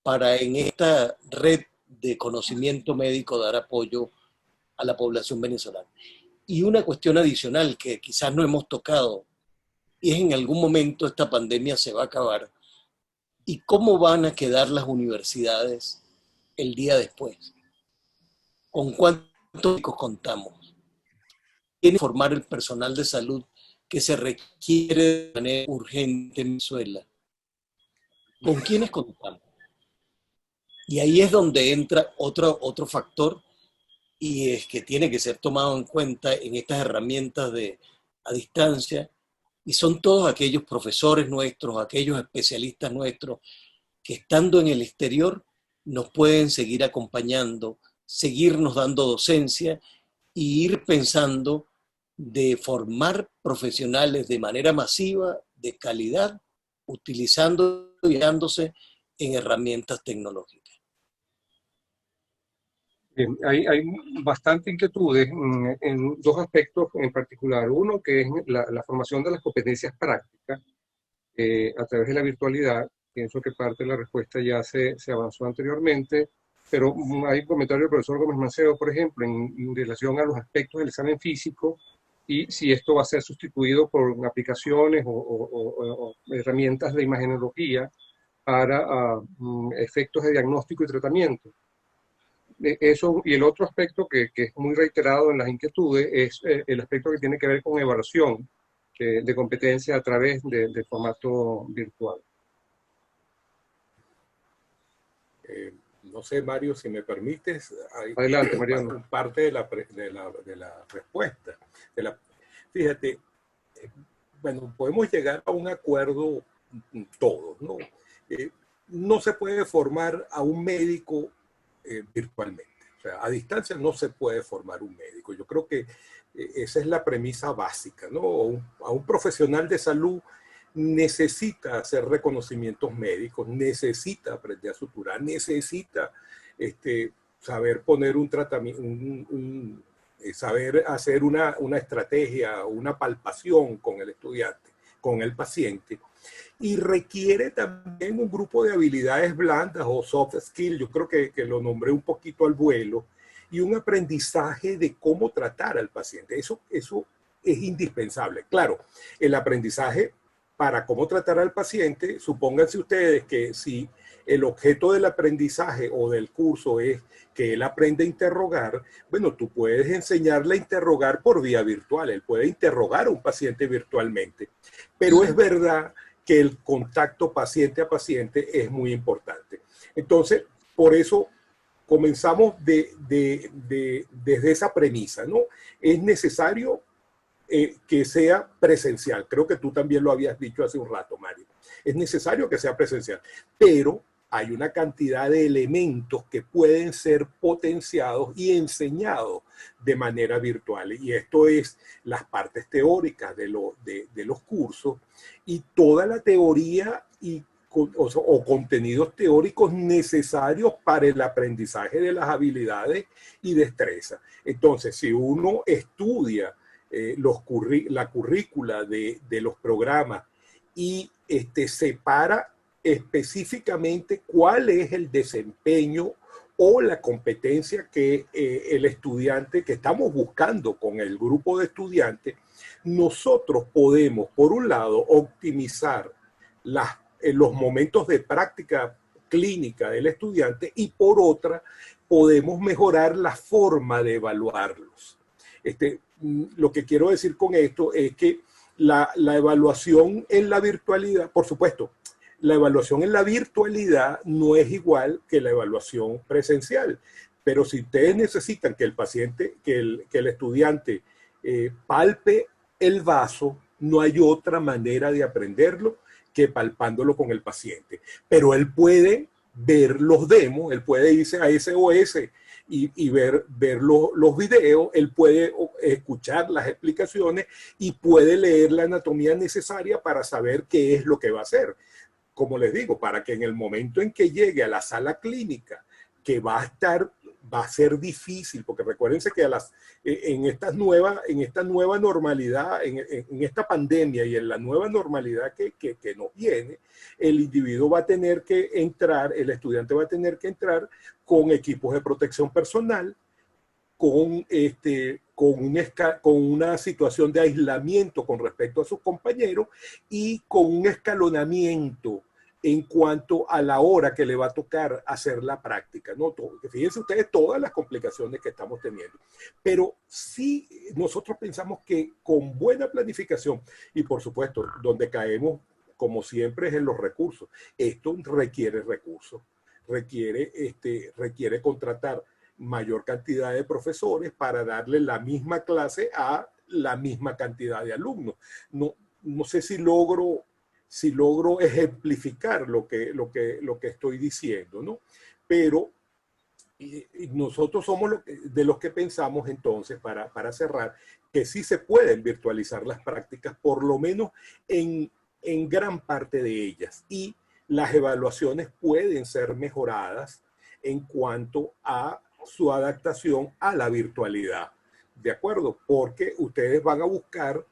para en esta red de conocimiento médico dar apoyo a la población venezolana. Y una cuestión adicional que quizás no hemos tocado, y es en algún momento esta pandemia se va a acabar, y cómo van a quedar las universidades el día después. ¿Con cuántos médicos contamos? ¿Quién formar el personal de salud que se requiere de manera urgente en Venezuela? ¿Con quiénes contamos? Y ahí es donde entra otro factor, y es que tiene que ser tomado en cuenta en estas herramientas a distancia, y son todos aquellos profesores nuestros, aquellos especialistas nuestros, que estando en el exterior nos pueden seguir acompañando, seguirnos dando docencia y ir pensando de formar profesionales de manera masiva, de calidad, utilizando y dándose en herramientas tecnológicas.
Bien, hay bastante inquietudes en dos aspectos en particular. Uno, que es la formación de las competencias prácticas a través de la virtualidad. Pienso que parte de la respuesta ya se avanzó anteriormente, pero hay un comentario del profesor Gómez Macedo, por ejemplo, en relación a los aspectos del examen físico y si esto va a ser sustituido por aplicaciones o herramientas de imagenología para efectos de diagnóstico y tratamiento. Eso, y el otro aspecto que es muy reiterado en las inquietudes es el aspecto que tiene que ver con evaluación de competencias a través del formato virtual.
No sé, Mario, si me permites,
Adelante, Mariano.
Parte de la respuesta. Fíjate, bueno, podemos llegar a un acuerdo todos, ¿no? No se puede formar a un médico virtualmente. O sea, a distancia no se puede formar un médico. Yo creo que esa es la premisa básica, ¿no? A un profesional de salud necesita hacer reconocimientos médicos, necesita aprender a suturar, necesita saber poner un tratamiento, saber hacer una estrategia, una palpación con el estudiante, con el paciente. Y requiere también un grupo de habilidades blandas o soft skills, yo creo que lo nombré un poquito al vuelo, y un aprendizaje de cómo tratar al paciente. Eso es indispensable. Claro, el aprendizaje para cómo tratar al paciente, supónganse ustedes que si el objeto del aprendizaje o del curso es que él aprenda a interrogar, bueno, tú puedes enseñarle a interrogar por vía virtual, él puede interrogar a un paciente virtualmente, pero es verdad que el contacto paciente a paciente es muy importante. Entonces, por eso comenzamos desde esa premisa, ¿no? Es necesario que sea presencial. Creo que tú también lo habías dicho hace un rato, Mario. Es necesario que sea presencial, pero hay una cantidad de elementos que pueden ser potenciados y enseñados de manera virtual. Y esto es las partes teóricas de los cursos y toda la teoría o contenidos teóricos necesarios para el aprendizaje de las habilidades y destrezas. Entonces, si uno estudia la currícula de los programas y separa específicamente cuál es el desempeño o la competencia que el estudiante que estamos buscando con el grupo de estudiantes. Nosotros podemos, por un lado, optimizar los momentos de práctica clínica del estudiante y por otra, podemos mejorar la forma de evaluarlos. Lo que quiero decir con esto es que la evaluación en la virtualidad, por supuesto, la evaluación en la virtualidad no es igual que la evaluación presencial, pero si ustedes necesitan que el paciente, que el estudiante palpe el vaso, no hay otra manera de aprenderlo que palpándolo con el paciente. Pero él puede ver los demos, él puede irse a SOS y ver los videos, él puede escuchar las explicaciones y puede leer la anatomía necesaria para saber qué es lo que va a hacer. Como les digo, para que en el momento en que llegue a la sala clínica, que va a ser difícil, porque recuérdense que en esta nueva normalidad, en esta pandemia y en la nueva normalidad que nos viene, el individuo va a tener que entrar, el estudiante va a tener que entrar con equipos de protección personal, con una situación de aislamiento con respecto a sus compañeros y con un escalonamiento en cuanto a la hora que le va a tocar hacer la práctica, ¿no? Fíjense ustedes todas las complicaciones que estamos teniendo. Pero sí, nosotros pensamos que con buena planificación, y por supuesto, donde caemos, como siempre, es en los recursos. Esto requiere recursos, requiere contratar mayor cantidad de profesores para darle la misma clase a la misma cantidad de alumnos. No sé si logro ejemplificar lo que estoy diciendo, ¿no? Pero nosotros somos de los que pensamos entonces, para cerrar, que sí se pueden virtualizar las prácticas, por lo menos en gran parte de ellas, y las evaluaciones pueden ser mejoradas en cuanto a su adaptación a la virtualidad, ¿de acuerdo? Porque ustedes van a buscar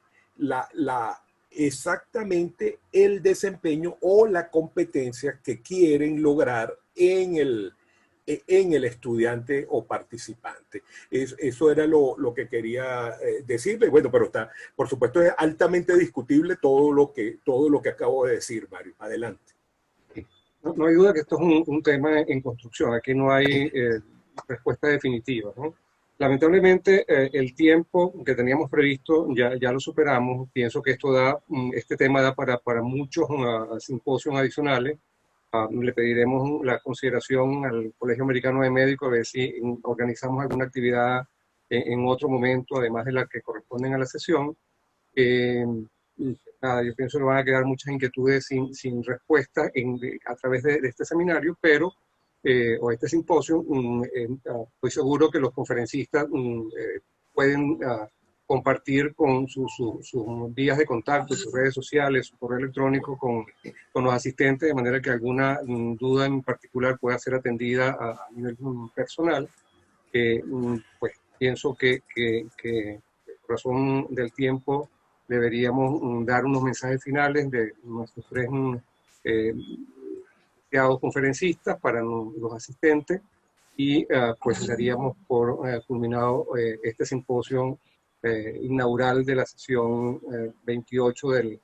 exactamente el desempeño o la competencia que quieren lograr en el estudiante o participante. Eso era lo que quería decirle. Bueno, pero por supuesto, es altamente discutible todo lo que acabo de decir, Mario. Adelante.
No hay duda que esto es un tema en construcción. Aquí no hay respuesta definitiva, ¿no? Lamentablemente, el tiempo que teníamos previsto ya lo superamos. Pienso que este tema da para muchos simposios adicionales. Le pediremos la consideración al Colegio Americano de Médicos a ver si organizamos alguna actividad en otro momento, además de la que corresponden a la sesión. Yo pienso que van a quedar muchas inquietudes sin respuesta a través de este seminario, o este simposio. Estoy seguro que los conferencistas pueden compartir con sus vías de contacto, sus redes sociales, su correo electrónico con los asistentes, de manera que alguna duda en particular pueda ser atendida a nivel personal. Pues pienso que por razón del tiempo deberíamos dar unos mensajes finales de nuestros tres conferencistas para los asistentes, y pues daríamos por culminado este simposio inaugural de la sesión 28 del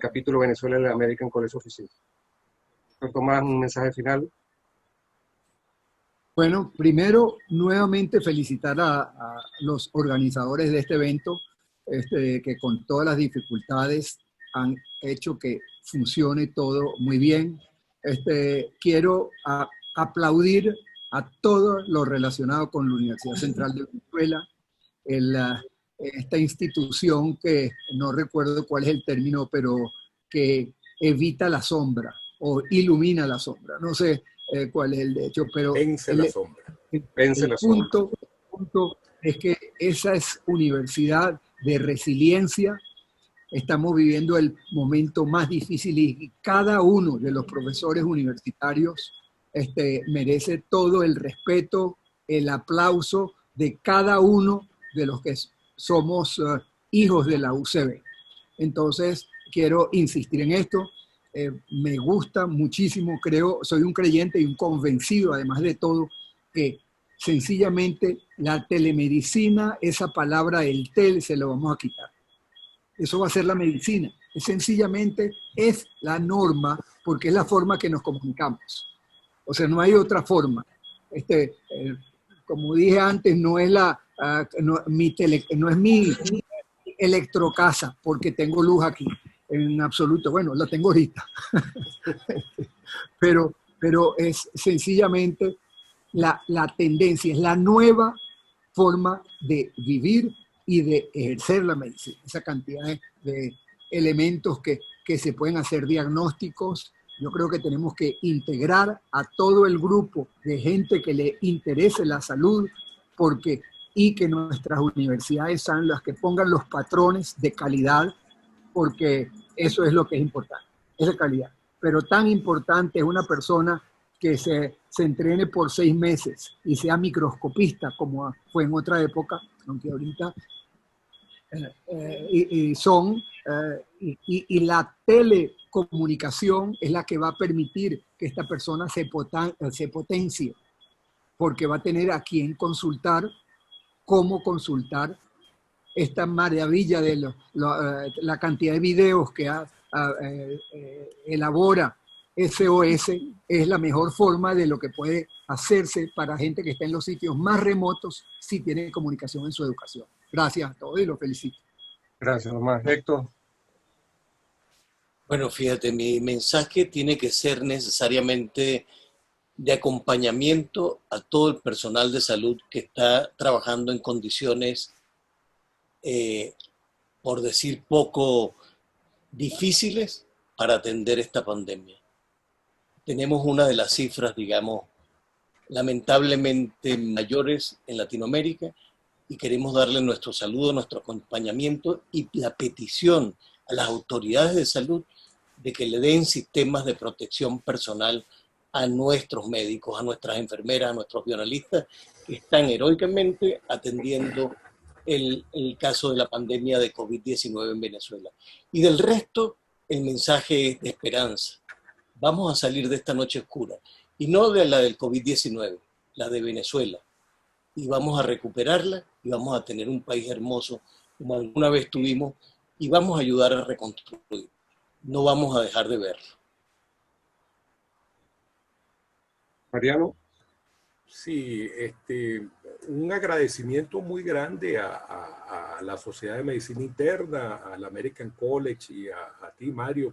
capítulo Venezuela de la American College of Physicians. Doctor Tomás, un mensaje final.
Bueno, primero, nuevamente felicitar a los organizadores de este evento, que con todas las dificultades han hecho que funcione todo muy bien. Quiero aplaudir a todo lo relacionado con la Universidad Central de Venezuela, esta institución que no recuerdo cuál es el término, pero que evita la sombra o ilumina la sombra. No sé cuál es el de hecho, pero
vence la sombra.
El punto es que esa es universidad de resiliencia. Estamos viviendo el momento más difícil y cada uno de los profesores universitarios merece todo el respeto, el aplauso de cada uno de los que somos hijos de la UCB. Entonces, quiero insistir en esto. me gusta muchísimo, creo, soy un creyente y un convencido, además de todo, que sencillamente la telemedicina, esa palabra, el tel, se lo vamos a quitar. Eso va a ser la medicina. Sencillamente es la norma porque es la forma que nos comunicamos. O sea, no hay otra forma. Como dije antes, no es no es mi electrocasa porque tengo luz aquí, en absoluto. Bueno, la tengo ahorita. pero es sencillamente la tendencia, es la nueva forma de vivir y de ejercer la medicina. Esa cantidad de elementos que se pueden hacer diagnósticos. Yo creo que tenemos que integrar a todo el grupo de gente que le interese la salud, y que nuestras universidades sean las que pongan los patrones de calidad, porque eso es lo que es importante, es de calidad. Pero tan importante es una persona que se entrene por 6 meses y sea microscopista, como fue en otra época, aunque ahorita y la telecomunicación es la que va a permitir que esta persona se potencie, porque va a tener a quien consultar, cómo consultar. Esta maravilla de la cantidad de videos que elabora SOS es la mejor forma de lo que puede hacerse para gente que está en los sitios más remotos si tiene comunicación en su educación. Gracias a todos y los felicito.
Gracias, Tomás. Héctor.
Bueno, fíjate, mi mensaje tiene que ser necesariamente de acompañamiento a todo el personal de salud que está trabajando en condiciones, por decir poco, difíciles para atender esta pandemia. Tenemos una de las cifras, digamos, lamentablemente mayores en Latinoamérica y queremos darle nuestro saludo, nuestro acompañamiento y la petición a las autoridades de salud de que le den sistemas de protección personal a nuestros médicos, a nuestras enfermeras, a nuestros bioanalistas que están heroicamente atendiendo el caso de la pandemia de COVID-19 en Venezuela. Y del resto, el mensaje es de esperanza. Vamos a salir de esta noche oscura, y no de la del COVID-19, la de Venezuela. Y vamos a recuperarla y vamos a tener un país hermoso como alguna vez tuvimos y vamos a ayudar a reconstruir. No vamos a dejar de verlo.
Mariano.
Sí, un agradecimiento muy grande a la Sociedad de Medicina Interna, al American College y a ti, Mario,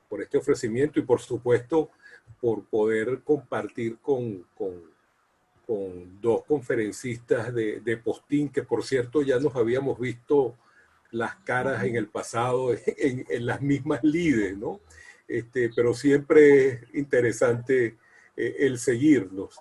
por este ofrecimiento y por supuesto por poder compartir con 2 conferencistas de Postín, que por cierto ya nos habíamos visto las caras en el pasado en las mismas lides, ¿no? Pero siempre es interesante el seguirnos.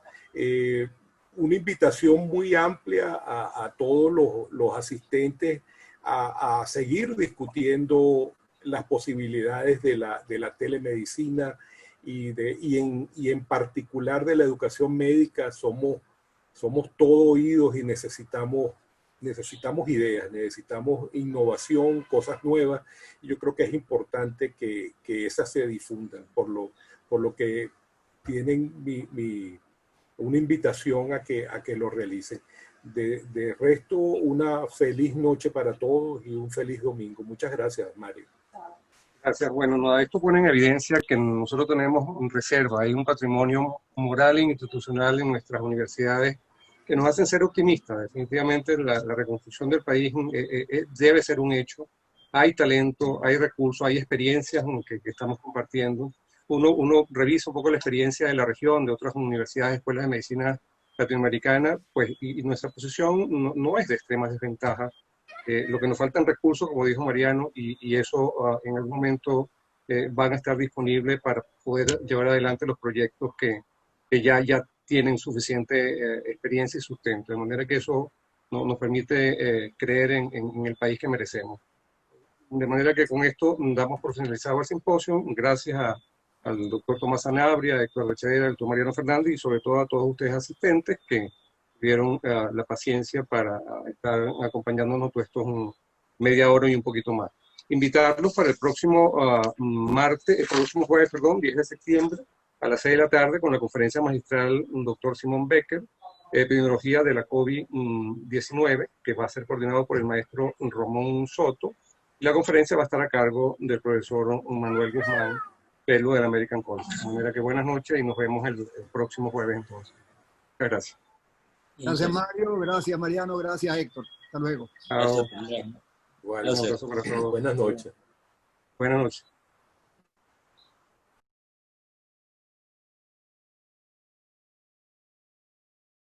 Una invitación muy amplia a todos los asistentes a seguir discutiendo las posibilidades de la telemedicina y en particular de la educación médica. Somos todo oídos y necesitamos ideas, necesitamos innovación, cosas nuevas, y yo creo que es importante que esas se difundan, por lo que tienen una invitación a que lo realicen. De resto, una feliz noche para todos y un feliz domingo. Muchas gracias, Mario.
Gracias. Bueno, esto pone en evidencia que nosotros tenemos reserva, hay un patrimonio moral e institucional en nuestras universidades que nos hacen ser optimistas. Definitivamente la reconstrucción del país debe ser un hecho. Hay talento, hay recursos, hay experiencias que estamos compartiendo. Uno revisa un poco la experiencia de la región, de otras universidades, escuelas de medicina latinoamericana, pues, y nuestra posición no es de extrema desventaja. Lo que nos faltan recursos, como dijo Mariano, y eso en algún momento van a estar disponibles para poder llevar adelante los proyectos que ya tienen suficiente experiencia y sustento, de manera que eso nos permite creer en el país que merecemos. De manera que con esto damos por finalizado el simposio. Gracias al doctor Tomás Sanabria, a Héctor Rechadera, al doctor Mariano Fernández y sobre todo a todos ustedes asistentes que tuvieron la paciencia para estar acompañándonos todos estos media hora y un poquito más. invitarlos para el próximo el próximo jueves, 10 de septiembre, a las 6 de la tarde, con la conferencia magistral Dr. Simón Becker, epidemiología de la COVID-19, que va a ser coordinado por el maestro Ramón Soto. Y la conferencia va a estar a cargo del profesor Manuel Guzmán, fellow del American College. De manera que buenas noches y nos vemos el próximo jueves entonces. Muchas gracias.
Gracias, Mario. Gracias, Mariano. Gracias, Héctor. Hasta luego.
Chao.
Bueno,
Un abrazo para todos.
buenas noches.
Buenas noches.